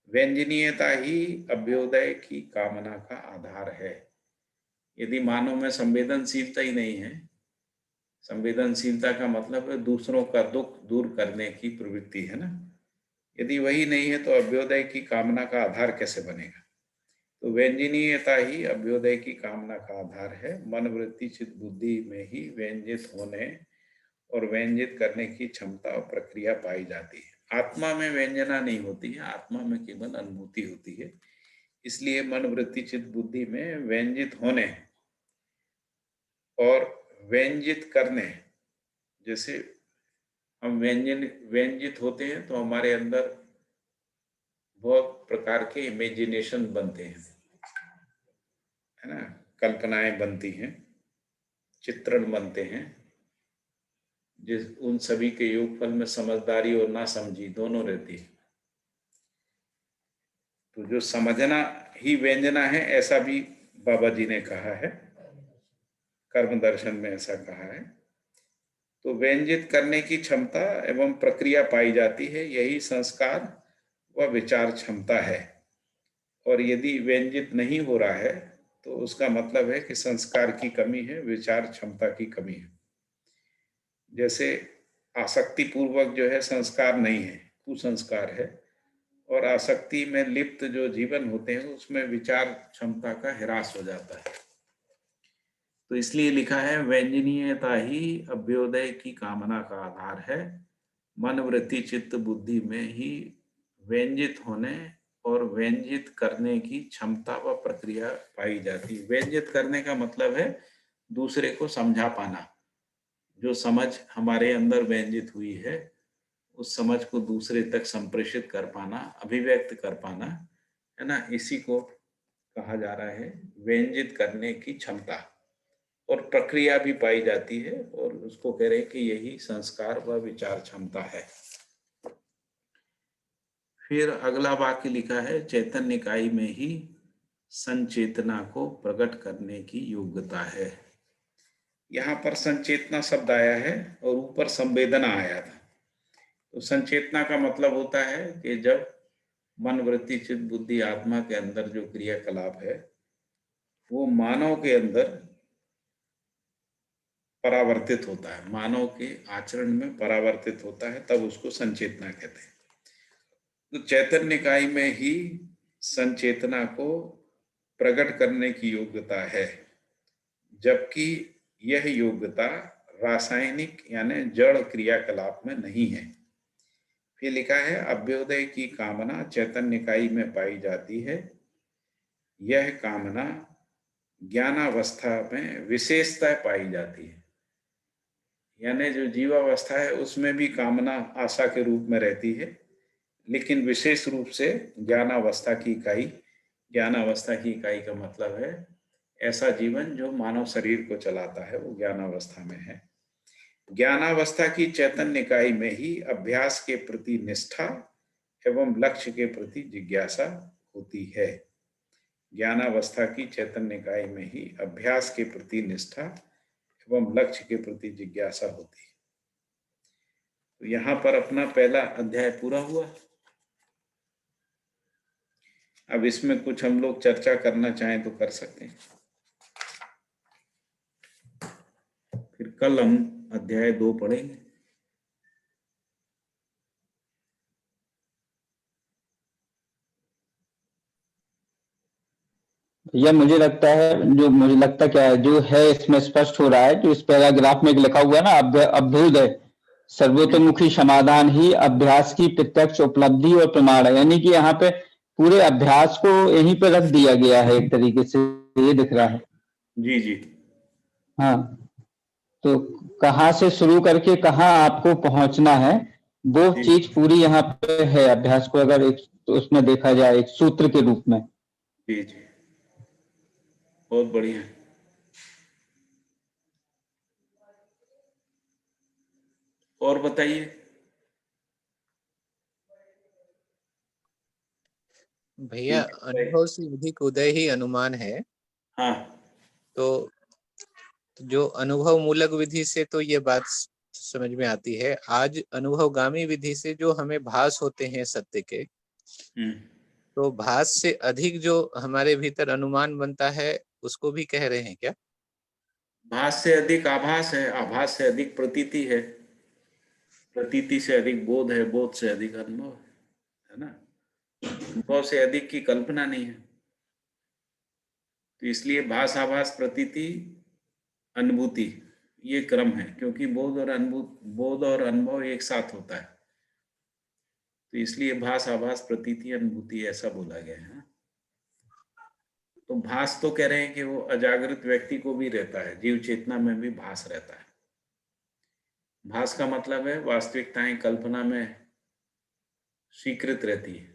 व्यंजनीयता ही अभ्युदय की कामना का आधार है। यदि मानव में संवेदनशीलता ही नहीं है, संवेदनशीलता का मतलब है दूसरों का दुख दूर करने की प्रवृत्ति, है ना। यदि वही नहीं है तो अभ्युदय की कामना का आधार कैसे बनेगा। तो व्यंजनीयता ही अभ्युदय की कामना का आधार है। मन वृत्ति चित्त बुद्धि में ही व्यंजित होने और व्यंजित करने की क्षमता और प्रक्रिया पाई जाती है। आत्मा में व्यंजना नहीं होती है, आत्मा में केवल अनुभूति होती है। इसलिए मन वृत्ति चित्त बुद्धि में व्यंजित होने और व्यंजित करने, जैसे हम व्यंजित होते हैं तो हमारे अंदर बहुत प्रकार के इमेजिनेशन बनते हैं, है ना, कल्पनाएं बनती हैं, चित्रण बनते हैं, जिस उन सभी के योगफल में समझदारी और ना समझी दोनों रहती है। तो जो समझना ही व्यंजना है, ऐसा भी बाबा जी ने कहा है, कर्म दर्शन में ऐसा कहा है। तो व्यंजित करने की क्षमता एवं प्रक्रिया पाई जाती है, यही संस्कार व विचार क्षमता है। और यदि व्यंजित नहीं हो रहा है तो उसका मतलब है कि संस्कार की कमी है, विचार क्षमता की कमी है। जैसे आसक्ति पूर्वक जो है संस्कार नहीं है, कुसंस्कार है, और आसक्ति में लिप्त जो जीवन होते हैं उसमें विचार क्षमता का ह्रास हो जाता है। तो इसलिए लिखा है व्यंजनीयता ही अभ्युदय की कामना का आधार है। मन वृत्ति चित्त बुद्धि में ही व्यंजित होने और व्यंजित करने की क्षमता व प्रक्रिया पाई जाती है। व्यंजित करने का मतलब है दूसरे को समझा पाना। जो समझ हमारे अंदर व्यंजित हुई है उस समझ को दूसरे तक संप्रेषित कर पाना, अभिव्यक्त कर पाना, है ना, इसी को कहा जा रहा है व्यंजित करने की क्षमता। और प्रक्रिया भी पाई जाती है और उसको कह रहे हैं कि यही संस्कार व विचार क्षमता है। फिर अगला वाक्य लिखा है चैतन्य निकाय में ही संचेतना को प्रकट करने की योग्यता है। यहाँ पर संचेतना शब्द आया है और ऊपर संवेदना आया था। तो संचेतना का मतलब होता है कि जब मन वृत्ति चित्त बुद्धि आत्मा के अंदर जो क्रियाकलाप है वो मानव के अंदर परावर्तित होता है, मानव के आचरण में परावर्तित होता है, तब उसको संचेतना कहते हैं। तो चैतन्य निकाय में ही संचेतना को प्रकट करने की योग्यता है, जबकि यह योग्यता रासायनिक यानी जड़ क्रियाकलाप में नहीं है। फिर लिखा है अभ्युदय की कामना चैतन्य इकाई में पाई जाती है। यह कामना ज्ञानावस्था में विशेषता पाई जाती है, यानी जो जीवावस्था है उसमें भी कामना आशा के रूप में रहती है, लेकिन विशेष रूप से ज्ञानावस्था की इकाई, ज्ञानावस्था की इकाई का मतलब है ऐसा जीवन जो मानव शरीर को चलाता है, वो ज्ञानावस्था में है। ज्ञानावस्था की चैतन्य इकाई में ही अभ्यास के प्रति निष्ठा एवं लक्ष्य के प्रति जिज्ञासा होती है। ज्ञानावस्था की चैतन्य इकाई में ही अभ्यास के प्रति निष्ठा एवं लक्ष्य के प्रति जिज्ञासा होती है। तो यहाँ पर अपना पहला अध्याय पूरा हुआ। अब इसमें कुछ हम लोग चर्चा करना चाहें तो कर सकते हैं। फिर कल हम अध्याय 2 पढ़ेंगे। यह मुझे लगता क्या है जो है इसमें स्पष्ट हो रहा है, जो इस पैराग्राफ में लिखा हुआ है ना, अभ्युदय सर्वतोमुखी समाधान ही अभ्यास की प्रत्यक्ष उपलब्धि और प्रमाण है। यानी कि यहाँ पे पूरे अभ्यास को यहीं पे रख दिया गया है एक तरीके से, ये दिख रहा है। जी जी हाँ, तो कहाँ से शुरू करके कहाँ आपको पहुंचना है वो जी चीज पूरी यहाँ पे है। अभ्यास को अगर एक तो उसमें देखा जाए एक सूत्र के रूप में। जी जी, बहुत बढ़िया। और बताइए। भैया अनुभव से अधिक उदय ही अनुमान है। हाँ, तो जो अनुभव मूलक विधि से तो ये बात समझ में आती है। आज अनुभवगामी विधि से जो हमें भास होते हैं सत्य के, तो भास से अधिक जो हमारे भीतर अनुमान बनता है उसको भी कह रहे हैं क्या? भास से अधिक आभास है, आभास से अधिक प्रतीति है, प्रतीति से अधिक बोध है, बोध से अधिक अनुभव है ना। अनुभव से अधिक की कल्पना नहीं है। तो इसलिए भास, आभास, प्रतीति, अनुभूति, ये क्रम है, क्योंकि बोध और अनुभव एक साथ होता है। तो इसलिए भास, आभास, प्रतीति, अनुभूति ऐसा बोला गया है। तो भास तो कह रहे हैं कि वो अजागृत व्यक्ति को भी रहता है, जीव चेतना में भी भास रहता है। भास का मतलब है वास्तविकताएं कल्पना में स्वीकृत रहती है,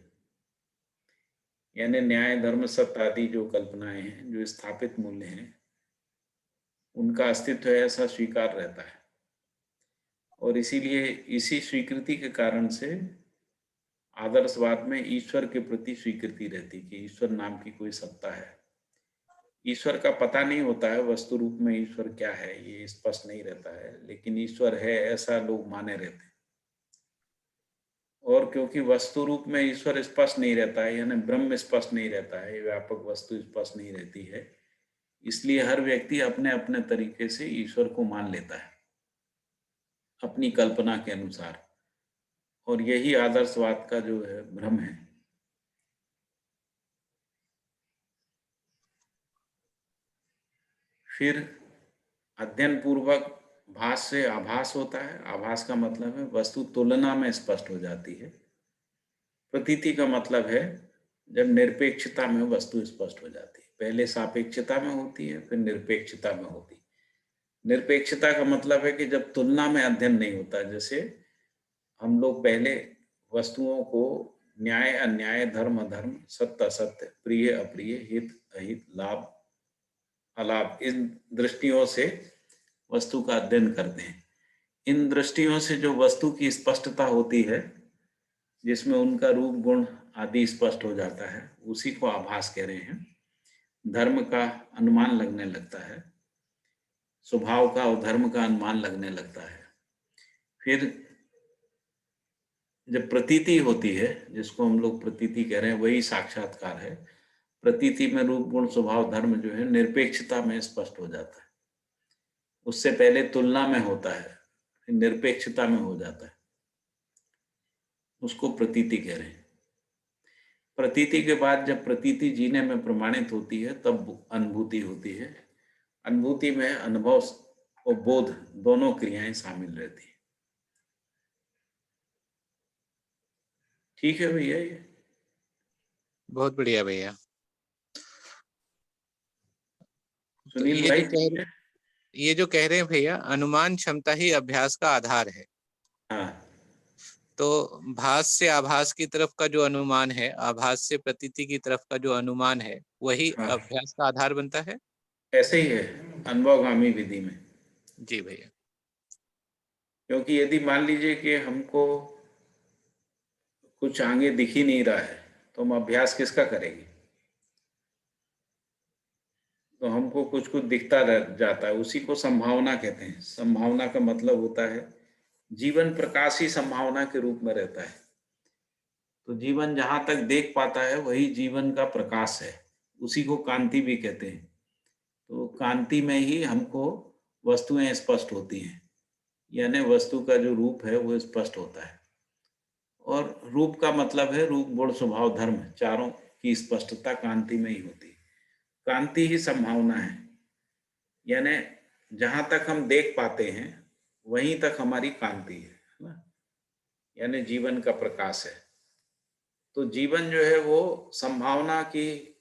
यानी न्याय, धर्म, सत्य आदि जो कल्पनाएं हैं, जो स्थापित मूल्य हैं, उनका अस्तित्व ऐसा स्वीकार रहता है। और इसीलिए इसी स्वीकृति के कारण से आदर्शवाद में ईश्वर के प्रति स्वीकृति रहती कि ईश्वर नाम की कोई सत्ता है। ईश्वर का पता नहीं होता है, वस्तु रूप में ईश्वर क्या है ये स्पष्ट नहीं रहता है, लेकिन ईश्वर है ऐसा लोग माने रहते हैं। और क्योंकि वस्तु रूप में ईश्वर स्पष्ट नहीं रहता है, यानी ब्रह्म स्पष्ट नहीं रहता है, व्यापक वस्तु स्पष्ट नहीं रहती है, इसलिए हर व्यक्ति अपने अपने तरीके से ईश्वर को मान लेता है अपनी कल्पना के अनुसार। और यही आदर्शवाद का जो है भ्रम है। फिर अध्ययन पूर्वक भास से आभास होता है। आभास का मतलब है वस्तु तुलना में स्पष्ट हो जाती है। प्रतीति का मतलब है जब निरपेक्षता में वस्तु स्पष्ट हो जाती है। पहले सापेक्षता में होती है, फिर निरपेक्षता में होती है। निरपेक्षता का मतलब है कि जब तुलना में अध्ययन नहीं होता, जैसे हम लोग पहले वस्तुओं को न्याय अन्याय, धर्म अधर्म, सत्य असत्य, प्रिय अप्रिय, हित अहित, लाभ अलाभ, इन दृष्टियों से वस्तु का अध्ययन करते हैं। इन दृष्टियों से जो वस्तु की स्पष्टता होती है, जिसमें उनका रूप गुण आदि स्पष्ट हो जाता है, उसी को आभास कह रहे हैं। धर्म का अनुमान लगने लगता है, स्वभाव का और धर्म का अनुमान लगने लगता है। फिर जब प्रतीति होती है, जिसको हम लोग प्रतीति कह रहे हैं, वही साक्षात्कार है। प्रतीति में रूप गुण स्वभाव धर्म जो है निरपेक्षता में स्पष्ट हो जाता है। उससे पहले तुलना में होता है, फिर निरपेक्षता में हो जाता है, उसको प्रतीति कह रहे हैं। प्रतीति के बाद जब प्रतीति जीने में प्रमाणित होती है, तब अनुभूति होती है। अनुभूति में अनुभव और बोध दोनों क्रियाएं शामिल रहती हैं। ठीक है भैया? ये बहुत बढ़िया भैया। तो सुनील भाई ठीक है? ये जो कह रहे हैं भैया, अनुमान क्षमता ही अभ्यास का आधार है। हाँ, तो भास से आभास की तरफ का जो अनुमान है, आभास से प्रतीति की तरफ का जो अनुमान है, वही हाँ, अभ्यास का आधार बनता है। ऐसे ही है अनुभवगामी विधि में। जी भैया। क्योंकि यदि मान लीजिए कि हमको कुछ आगे दिख ही नहीं रहा है तो हम अभ्यास किसका करेंगे? तो हमको कुछ कुछ दिखता रह जाता है, उसी को संभावना कहते हैं। संभावना का मतलब होता है जीवन प्रकाश ही संभावना के रूप में रहता है। तो जीवन जहां तक देख पाता है वही जीवन का प्रकाश है, उसी को कांति भी कहते हैं। तो कांति में ही हमको वस्तुएं स्पष्ट होती हैं, यानी वस्तु का जो रूप है वो स्पष्ट होता है। और रूप का मतलब है रूप, गुण, स्वभाव, धर्म, चारों की स्पष्टता कांति में ही होती है। कांति ही संभावना है, यानी जहां तक हम देख पाते हैं वहीं तक हमारी कांति है ना, यानी जीवन का प्रकाश है। तो जीवन जो है वो संभावना की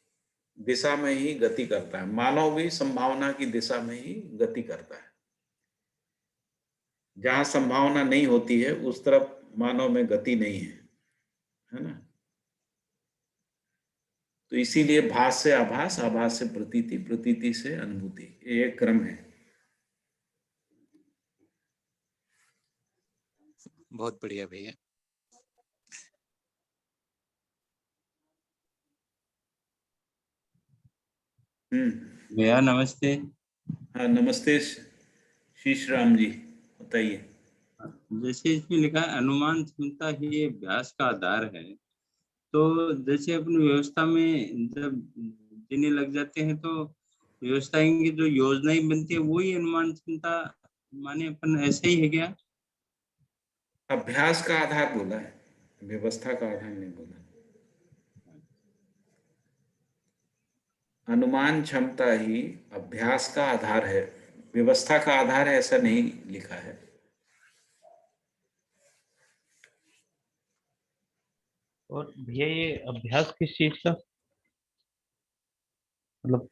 दिशा में ही गति करता है, मानव भी संभावना की दिशा में ही गति करता है। जहां संभावना नहीं होती है उस तरफ मानव में गति नहीं है ना। तो इसीलिए भास से आभास, आभास से प्रतीति, प्रतीति से अनुभूति, ये एक क्रम है। बहुत बढ़िया भैया। भैया नमस्ते। हाँ नमस्ते शीश राम जी, बताइए। जैसे इसमें लिखा है अनुमान क्षमता ही अभ्यास का आधार है, तो जैसे अपनी व्यवस्था में जब देने लग जाते हैं तो व्यवस्थाएं की जो योजनाएं बनती है वही अनुमान क्षमता, माने अपन ऐसे ही है क्या? अभ्यास का आधार बोला है, व्यवस्था का आधार नहीं बोला। अनुमान क्षमता ही अभ्यास का आधार है, व्यवस्था का आधार है ऐसा नहीं लिखा है। और भैया ये अभ्यास किस चीज का, मतलब?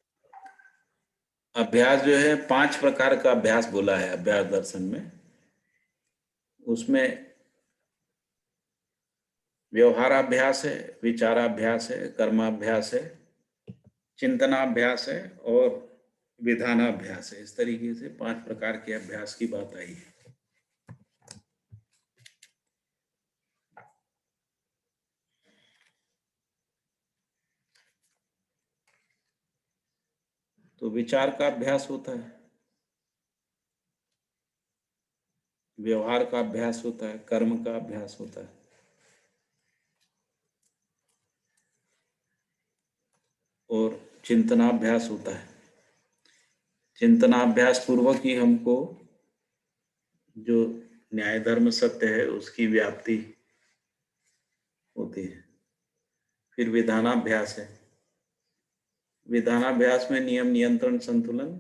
अभ्यास जो है 5 प्रकार का अभ्यास बोला है अभ्यास दर्शन में। उसमें व्यवहाराभ्यास है, विचाराभ्यास है, कर्माभ्यास है, चिंतनाभ्यास है और विधानाभ्यास है। इस तरीके से 5 प्रकार के अभ्यास की बात आई है। तो विचार का अभ्यास होता है, व्यवहार का अभ्यास होता है, कर्म का अभ्यास होता है और चिंतनाभ्यास होता है। चिंतनाभ्यास पूर्वक ही हमको जो न्याय धर्म सत्य है उसकी व्याप्ति होती है। फिर विधानाभ्यास है। विधानाभ्यास में नियम, नियंत्रण, संतुलन,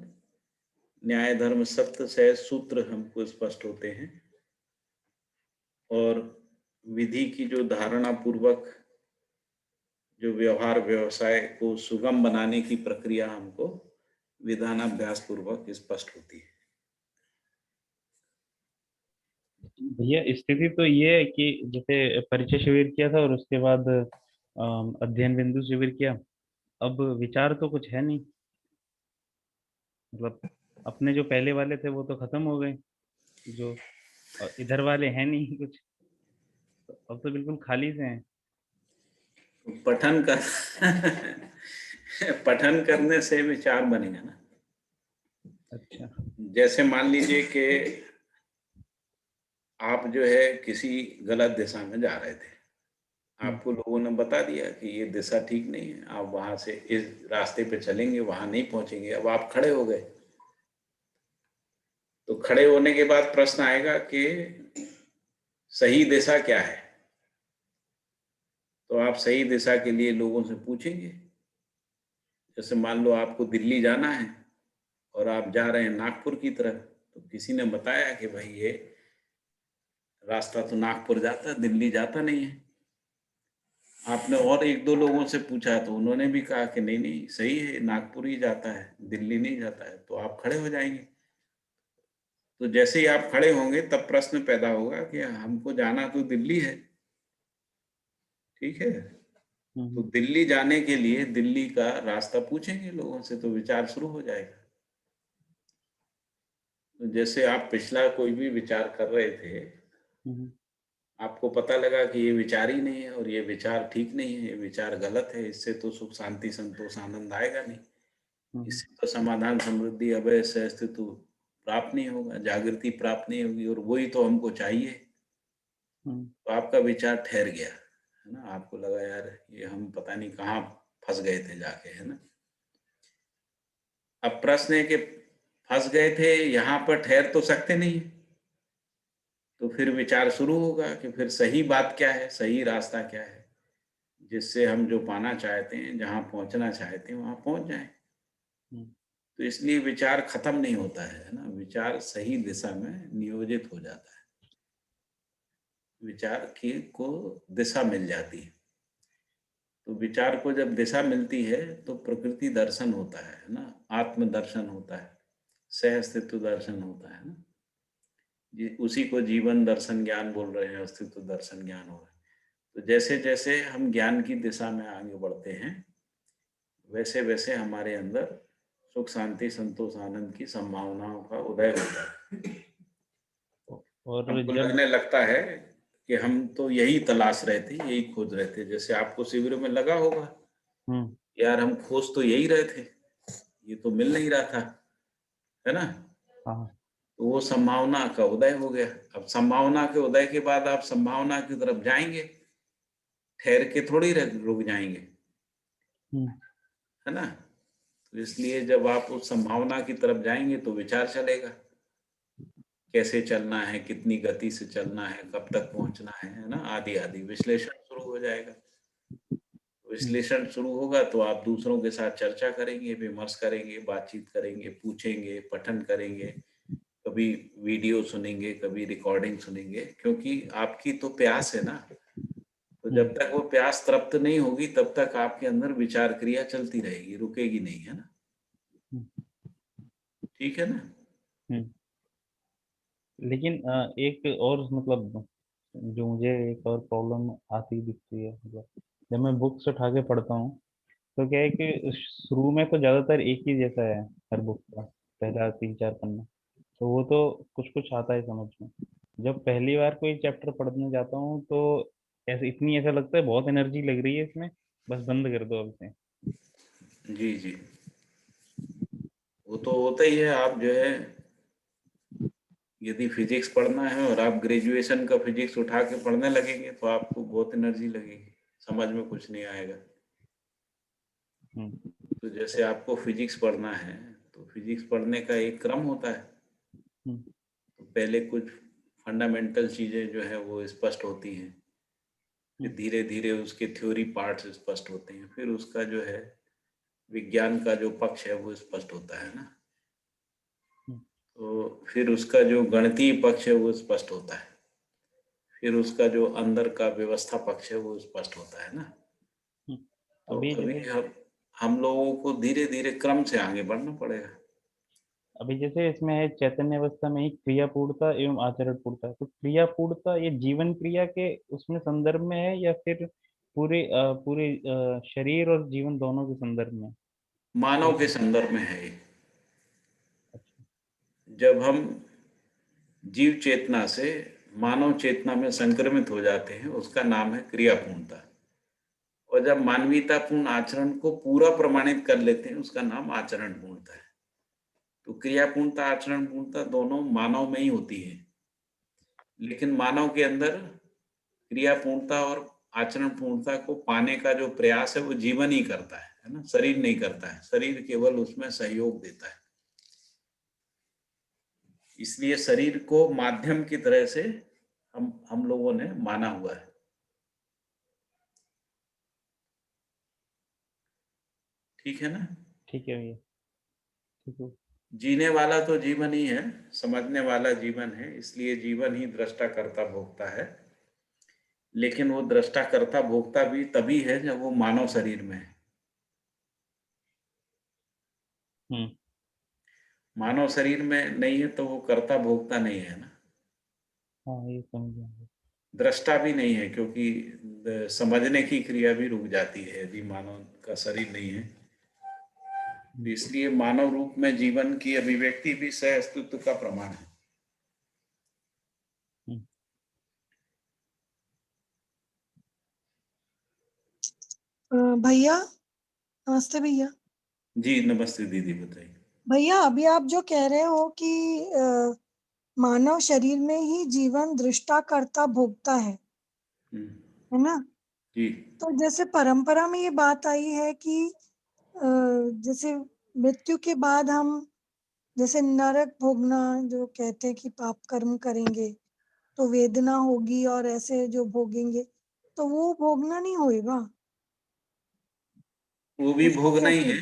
न्याय धर्म सत्य से सूत्र हमको स्पष्ट होते हैं। और विधि की जो धारणा पूर्वक जो व्यवहार व्यवसाय को सुगम बनाने की प्रक्रिया हमको विधानाभ्यास पूर्वक स्पष्ट होती है। भैया स्थिति तो ये है कि जैसे परिचय शिविर किया था और उसके बाद अध्ययन बिंदु शिविर किया, अब विचार तो कुछ है नहीं, मतलब अपने जो पहले वाले थे वो तो खत्म हो गए, जो इधर वाले हैं नहीं कुछ, तो अब तो बिल्कुल खाली से हैं। पठन कर पठन करने से विचार बनेगा ना। अच्छा। जैसे मान लीजिए कि आप जो है किसी गलत दिशा में जा रहे थे, आपको लोगों ने बता दिया कि ये दिशा ठीक नहीं है, आप वहां से इस रास्ते पे चलेंगे, वहां नहीं पहुंचेंगे। अब आप खड़े हो गए, तो खड़े होने के बाद प्रश्न आएगा कि सही दिशा क्या है। तो आप सही दिशा के लिए लोगों से पूछेंगे। जैसे मान लो आपको दिल्ली जाना है और आप जा रहे हैं नागपुर की तरफ, तो किसी ने बताया कि भाई ये रास्ता तो नागपुर जाता है, दिल्ली जाता नहीं है। आपने और एक दो लोगों से पूछा तो उन्होंने भी कहा कि नहीं नहीं सही है, नागपुर ही जाता है, दिल्ली नहीं जाता है। तो आप खड़े हो जाएंगे। तो जैसे ही आप खड़े होंगे तब प्रश्न पैदा होगा कि हमको जाना तो दिल्ली है, ठीक है। तो दिल्ली जाने के लिए दिल्ली का रास्ता पूछेंगे लोगों से तो विचार शुरू हो जाएगा। तो जैसे आप पिछला कोई भी विचार कर रहे थे, आपको पता लगा कि ये विचार ही नहीं है और ये विचार ठीक नहीं है, ये विचार गलत है, इससे तो सुख शांति संतोष आनंद आएगा नहीं, इससे तो समाधान समृद्धि अभय से अस्तित्व प्राप्त नहीं होगा, जागृति प्राप्त नहीं होगी, और वही तो हमको चाहिए। तो आपका विचार ठहर गया, है ना। आपको लगा यार ये हम पता नहीं कहाँ फंस गए थे जाके, है ना। अब प्रश्न है कि फंस गए थे, यहाँ पर ठहर तो सकते नहीं। तो फिर विचार शुरू होगा कि फिर सही बात क्या है, सही रास्ता क्या है, जिससे हम जो पाना चाहते हैं, जहाँ पहुंचना चाहते हैं वहां पहुंच जाएं। तो इसलिए विचार खत्म नहीं होता है ना, विचार सही दिशा में नियोजित हो जाता है, विचार की को दिशा मिल जाती है। तो विचार को जब दिशा मिलती है तो प्रकृति दर्शन होता है ना, आत्म दर्शन होता है, सह अस्तित्व दर्शन होता है ना। उसी को जीवन दर्शन ज्ञान बोल रहे हैं, अस्तित्व दर्शन ज्ञान हो रहा है। तो जैसे जैसे हम ज्ञान की दिशा में आगे बढ़ते हैं, वैसे वैसे हमारे अंदर सुख शांति संतोष आनंद की संभावनाओं का उदय होता है। और हमको लगने लगता है कि हम तो यही तलाश रहे थे, यही खोज रहे थे। जैसे आपको शिविर में लगा होगा, यार हम खोज तो यही रहे थे, ये तो मिल नहीं रहा था, है ना। तो वो संभावना का उदय हो गया। अब संभावना के उदय के बाद आप संभावना की तरफ जाएंगे, ठहर के थोड़ी रुक जाएंगे, है ना। तो इसलिए जब आप उस संभावना की तरफ जाएंगे तो विचार चलेगा, कैसे चलना है, कितनी गति से चलना है, कब तक पहुंचना है ना, आदि आदि विश्लेषण शुरू हो जाएगा। विश्लेषण शुरू होगा तो आप दूसरों के साथ चर्चा करेंगे, विमर्श करेंगे, बातचीत करेंगे, पूछेंगे, पठन करेंगे, कभी वीडियो सुनेंगे, कभी रिकॉर्डिंग सुनेंगे, क्योंकि आपकी तो प्यास है ना। तो जब तक वो प्यास तृप्त नहीं होगी तब तक आपके अंदर विचार क्रिया चलती रहेगी, रुकेगी नहीं, है ना। ठीक है ना। लेकिन एक और मतलब जो मुझे एक और प्रॉब्लम आती दिखती है, मतलब जब मैं बुक्स उठा के पढ़ता हूँ तो क्या है कि शुरू में तो ज्यादातर एक ही जैसा है हर बुक का, पहला 3-4 पन्ना, तो वो तो कुछ कुछ आता है समझ में। जब पहली बार कोई चैप्टर पढ़ने जाता हूँ तो ऐसे इतनी ऐसा लगता है बहुत एनर्जी लग रही है इसमें, बस बंद कर दो अब से। जी जी, वो तो होता ही है। आप जो है यदि फिजिक्स पढ़ना है और आप ग्रेजुएशन का फिजिक्स उठा के पढ़ने लगेंगे तो आपको बहुत एनर्जी लगेगी, समझ में कुछ नहीं आएगा। तो जैसे आपको फिजिक्स पढ़ना है तो फिजिक्स पढ़ने का एक क्रम होता है। तो पहले कुछ फंडामेंटल चीजें जो है वो स्पष्ट होती हैं, फिर धीरे धीरे उसके थ्योरी पार्ट्स स्पष्ट होते हैं, फिर उसका जो है विज्ञान का जो पक्ष है वो स्पष्ट होता है ना। तो फिर उसका जो गणितीय पक्ष है वो स्पष्ट होता है, फिर उसका जो अंदर का व्यवस्था पक्ष है वो स्पष्ट होता है ना। तो अभी हम लोगों को धीरे धीरे क्रम से आगे बढ़ना पड़ेगा। अभी जैसे इसमें है चैतन्य अवस्था में ही क्रिया पूर्णता एवं आचरण पूर्णता, तो क्रिया पूर्णता ये जीवन क्रिया के उसमें संदर्भ में है या फिर पूरे शरीर और जीवन दोनों के संदर्भ में? मानव के संदर्भ में है ये। जब हम जीव चेतना से मानव चेतना में संक्रमित हो जाते हैं उसका नाम है क्रिया पूर्णता, और जब मानवीयतापूर्ण आचरण को पूरा प्रमाणित कर लेते हैं उसका नाम आचरण पूर्णता है। तो क्रिया पूर्णता आचरण पूर्णता दोनों मानव में ही होती है, लेकिन मानव के अंदर क्रिया पूर्णता और आचरण पूर्णता को पाने का जो प्रयास है वो जीवन ही करता है ना, शरीर नहीं करता है। शरीर केवल उसमें सहयोग देता है। इसलिए शरीर को माध्यम की तरह से हम लोगों ने माना हुआ है। ठीक है ना। ठीक है भैया, ठीक है। जीने वाला तो जीवन ही है, समझने वाला जीवन है, इसलिए जीवन ही दृष्टा कर्ता भोक्ता है। लेकिन वो दृष्टा कर्ता भोक्ता भी तभी है जब वो मानव शरीर में है। मानव शरीर में नहीं है तो वो कर्ता भोक्ता नहीं है ना। हाँ, ये समझा। दृष्टा भी नहीं है, क्योंकि समझने की क्रिया भी रुक जाती है यदि मानव का शरीर नहीं है। इसलिए मानव रूप में जीवन की अभिव्यक्ति भी सह अस्तित्व का प्रमाण है। भैया, नमस्ते भैया। जी नमस्ते दीदी, बताइए। भैया, अभी आप जो कह रहे हो कि मानव शरीर में ही जीवन दृष्टा कर्ता भोगता है ना? जी। तो जैसे परंपरा में ये बात आई है कि जैसे मृत्यु के बाद हम जैसे नरक भोगना, जो कहते हैं कि पाप कर्म करेंगे तो वेदना होगी और ऐसे जो भोगेंगे, तो वो भोगना नहीं होएगा। वो भी भोगना ही है।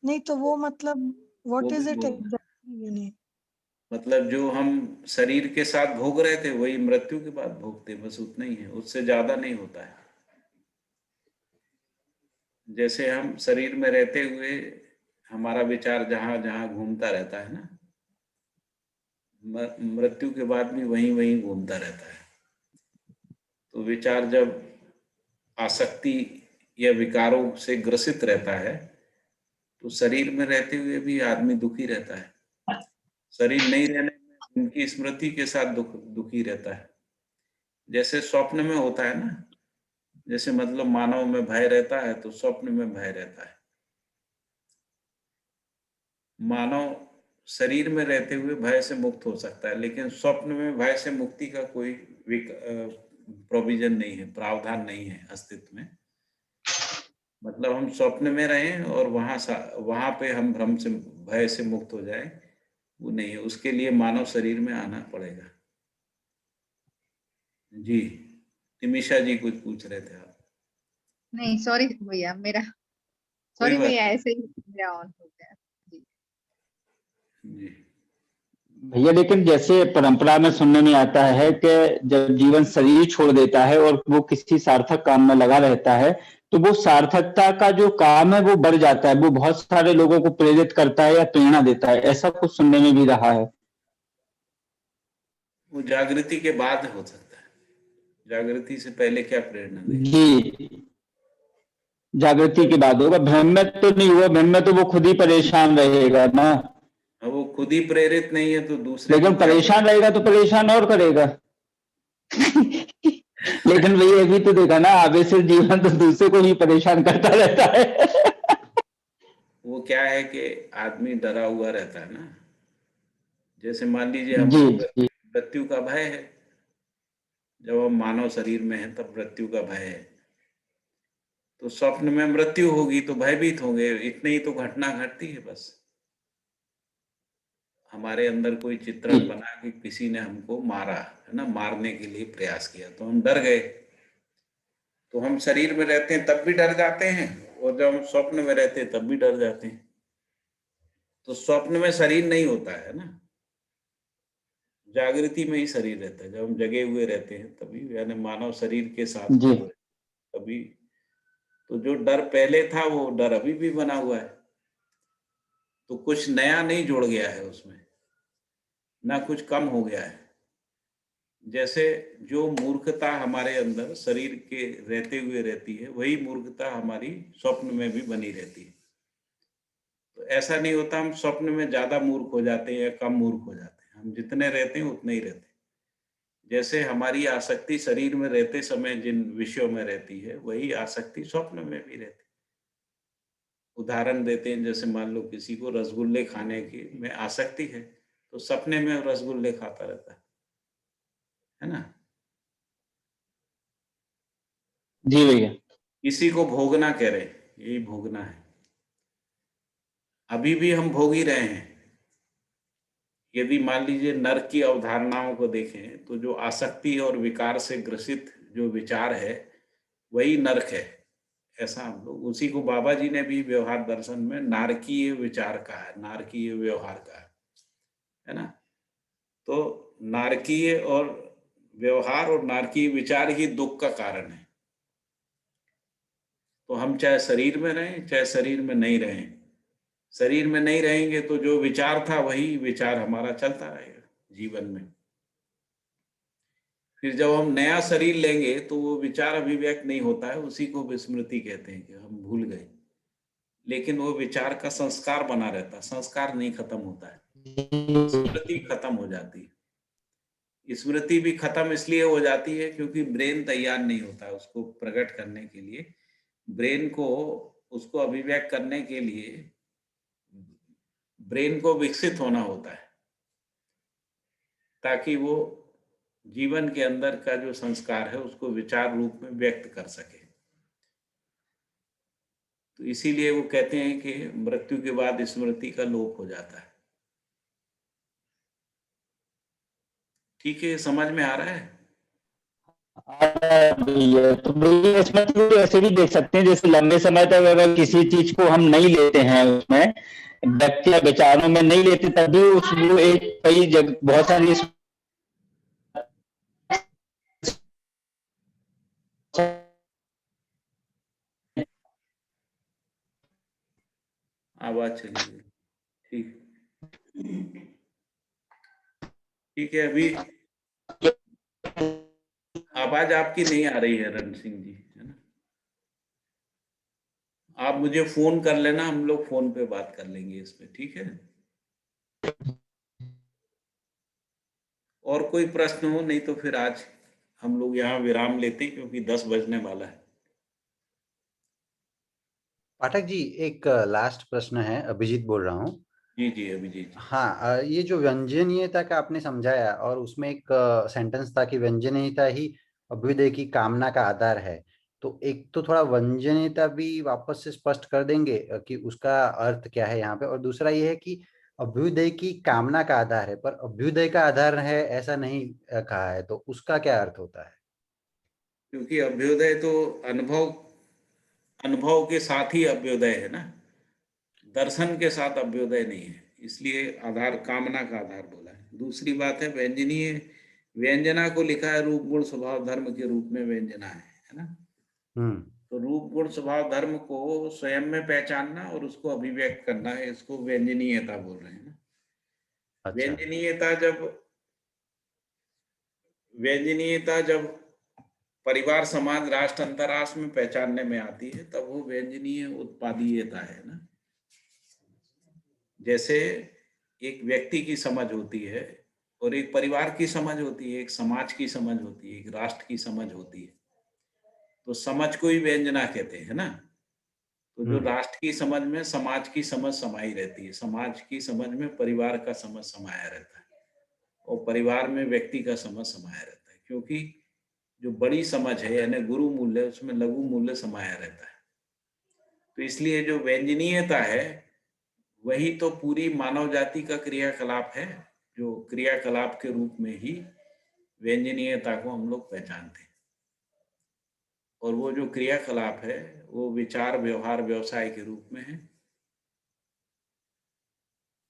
नहीं तो वो मतलब व्हाट वो इज भी इट भोगना। एग्जैक्टली यानी? मतलब जो हम शरीर के साथ भोग रहे थे वही मृत्यु के बाद भोगते, बस उतना ही है, उससे ज्यादा नहीं होता है। जैसे हम शरीर में रहते हुए हमारा विचार जहां जहां घूमता रहता है ना, मृत्यु के बाद भी वहीं वहीं घूमता रहता है। तो विचार जब आसक्ति या विकारों से ग्रसित रहता है तो शरीर में रहते हुए भी आदमी दुखी रहता है। शरीर नहीं रहने में उनकी स्मृति के साथ दुखी रहता है। जैसे स्वप्न में होता है ना, जैसे मतलब मानव में भय रहता है तो स्वप्न में भय रहता है। मानव शरीर में रहते हुए भय से मुक्त हो सकता है, लेकिन स्वप्न में भय से मुक्ति का कोई प्रोविजन नहीं है, प्रावधान नहीं है अस्तित्व में। मतलब हम स्वप्न में रहें और वहां पे हम भ्रम से भय से मुक्त हो जाए, वो नहीं है। उसके लिए मानव शरीर में आना पड़ेगा। जी तिमिशा जी कुछ पूछ रहे थे आप? नहीं सॉरी भैया, मेरा कोई सॉरी बात भैया, ऐसे ही मेरा ऑन हो गया। जी। भैया लेकिन जैसे परंपरा में सुनने में आता है कि जब जीवन शरीर छोड़ देता है और वो किसी सार्थक काम में लगा रहता है तो वो सार्थकता का जो काम है वो बढ़ जाता है, वो बहुत सारे लोगों को प्रेरित करता है या प्रेरणा देता है, ऐसा कुछ सुनने में भी रहा है। वो जागृति के बाद हो सकता है, जागृति से पहले क्या प्रेरणा देगा? जी जागृति के बाद होगा, भ्रम में तो नहीं हुआ, भ्रम में तो वो खुद ही परेशान रहेगा ना। वो खुद ही प्रेरित नहीं है तो दूसरे लेकिन परेशान रहेगा तो परेशान और करेगा। लेकिन भैया अभी तो देखा ना, आवेश जीवन तो दूसरे को ही परेशान करता रहता है। वो क्या है कि आदमी डरा हुआ रहता है ना। जैसे मान लीजिए हम जी मृत्यु का भय है, जब हम मानव शरीर में हैं तब मृत्यु का भय है। तो स्वप्न में मृत्यु होगी तो भयभीत होंगे, इतनी ही तो घटना घटती है बस। हमारे अंदर कोई चित्रण बना कि किसी ने हमको मारा है ना, मारने के लिए प्रयास किया तो हम डर गए। तो हम शरीर में रहते हैं तब भी डर जाते हैं, और जब हम स्वप्न में रहते हैं तब भी डर जाते हैं। तो स्वप्न में शरीर नहीं होता है ना, जागृति में ही शरीर रहता है। जब हम जगे हुए रहते हैं तभी, यानी मानव शरीर के साथ तभी। तो जो डर पहले था वो डर अभी भी बना हुआ है, तो कुछ नया नहीं जुड़ गया है उसमें, ना कुछ कम हो गया है। जैसे जो मूर्खता हमारे अंदर शरीर के रहते हुए रहती है, वही मूर्खता हमारी स्वप्न में भी बनी रहती है। तो ऐसा नहीं होता हम स्वप्न में ज्यादा मूर्ख हो जाते हैं या कम मूर्ख हो जाते हैं, हम जितने रहते हैं उतने ही रहते हैं। जैसे हमारी आसक्ति शरीर में रहते समय जिन विषयों में रहती है, वही आसक्ति स्वप्न में भी रहती है। उदाहरण देते हैं, जैसे मान लो किसी को रसगुल्ले खाने की में आसक्ति है तो सपने में रसगुल्ले खाता रहता है ना। जी भैया। इसी को भोगना कह रहे हैं, यही भोगना है। अभी भी हम भोग ही रहे हैं। यदि मान लीजिए नरक की अवधारणाओं को देखें तो जो आसक्ति और विकार से ग्रसित जो विचार है वही नरक है। ऐसा हम लोग, उसी को बाबा जी ने भी व्यवहार दर्शन में नारकीय विचार कहा है, नारकीय व्यवहार कहा है ना। तो नारकीय और व्यवहार और नारकीय विचार ही दुख का कारण है। तो हम चाहे शरीर में रहें चाहे शरीर में नहीं रहें, शरीर में नहीं रहेंगे तो जो विचार था वही विचार हमारा चलता रहेगा जीवन में। फिर जब हम नया शरीर लेंगे तो वो विचार अभिव्यक्त नहीं होता है, उसी को विस्मृति कहते हैं कि हम भूल गए, लेकिन वो विचार का संस्कार बना रहता है, संस्कार नहीं खत्म होता है, स्मृति खत्म हो जाती है। स्मृति भी खत्म इसलिए हो जाती है क्योंकि ब्रेन तैयार नहीं होता है उसको प्रकट करने के लिए। ब्रेन को उसको अभिव्यक्त करने के लिए ब्रेन को विकसित होना होता है ताकि वो जीवन के अंदर का जो संस्कार है उसको विचार रूप में व्यक्त कर सके। तो इसीलिए वो कहते हैं कि मृत्यु के बाद स्मृति का लोप हो जाता है। ठीक है, समझ में आ रहा है? भैया तो भैया इसमें तो ऐसे भी देख सकते हैं, जैसे लंबे समय तक अगर किसी चीज को हम नहीं लेते हैं, उसमें व्यक्ति या विचारों में नहीं लेते, तभी उसको एक कई जगह बहुत सारी आवाज चली गई। ठीक ठीक है, अभी आवाज आपकी नहीं आ रही है रण सिंह जी, है ना। आप मुझे फोन कर लेना, हम लोग फोन पे बात कर लेंगे इस पे, ठीक है। और कोई प्रश्न हो नहीं तो फिर आज हम लोग यहाँ विराम लेते हैं क्योंकि 10 बजने वाला है। पाठक जी, एक लास्ट प्रश्न है, अभिजीत बोल रहा हूँ। जी जी अभिजीत जी। हाँ, ये जो व्यंजनीयता का आपने समझाया और उसमें एक सेंटेंस था कि व्यंजनीयता ही अभ्युदय की कामना का आधार है, तो एक तो थोड़ा व्यंजनीयता भी वापस से स्पष्ट कर देंगे कि उसका अर्थ क्या है यहाँ पे। और दूसरा ये है कि अभ्युदय की कामना का आधार है, पर अभ्युदय का आधार है ऐसा नहीं कहा है, तो उसका क्या अर्थ होता है? क्योंकि अभ्युदय तो अनुभव के साथ ही अभ्युदय है ना, दर्शन के साथ अभ्युदय नहीं है, इसलिए आधार कामना का आधार बोला है। दूसरी बात है व्यंजनीय, व्यंजना को लिखा है रूप गुण स्वभाव धर्म के रूप में व्यंजना है ना। तो रूप गुण स्वभाव धर्म को स्वयं में पहचानना और उसको अभिव्यक्त करना है, इसको व्यंजनीयता बोल रहे हैं ना। अच्छा। व्यंजनीयता जब परिवार समाज राष्ट्र अंतरराष्ट्र में पहचानने में आती है तब वो व्यंजनीय उत्पादीयता है ना। जैसे एक व्यक्ति की समझ होती है और एक परिवार की समझ होती है, एक समाज की समझ होती है, एक राष्ट्र की समझ होती है, तो समझ को ही व्यंजना कहते हैं ना। तो जो राष्ट्र की समझ में समाज की समझ समाई रहती है, समाज की समझ में परिवार का समझ समाया रहता है और परिवार में व्यक्ति का समझ समाया रहता है, क्योंकि जो बड़ी समझ है यानी गुरु मूल्य, उसमें लघु मूल्य समाया रहता है। तो इसलिए जो व्यंजनीयता है वही तो पूरी मानव जाति का क्रियाकलाप है, जो क्रियाकलाप के रूप में ही व्यंजनीयता को हम लोग पहचानते हैं। और वो जो क्रियाकलाप है वो विचार व्यवहार व्यवसाय के रूप में है।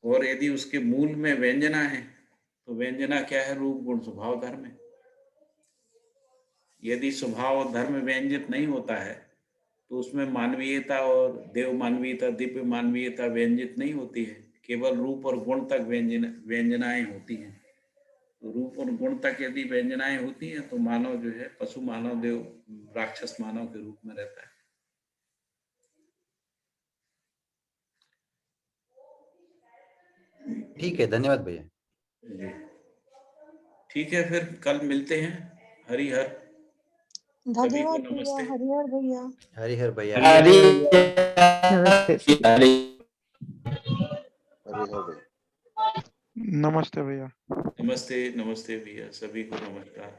और यदि उसके मूल में व्यंजना है तो व्यंजना क्या है? रूप गुण स्वभाव धर्म है। यदि स्वभाव और धर्म व्यंजित नहीं होता है तो उसमें मानवीयता और देव मानवीयता दिव्य मानवीयता व्यंजित नहीं होती है, केवल रूप और गुण तक व्यंजनाएं होती हैं। तो रूप और गुण तक यदि व्यंजनाएं होती हैं तो मानव जो है पशु मानव देव राक्षस मानव के रूप में रहता है। ठीक है, धन्यवाद भैया जी ठीक है, फिर कल मिलते हैं। हरि हर, सभी को धन्यवाद भैया, नमस्ते। हरिहर भैया। हरिहर भैया। नमस्ते भैया। नमस्ते नमस्ते भैया, सभी को नमस्कार।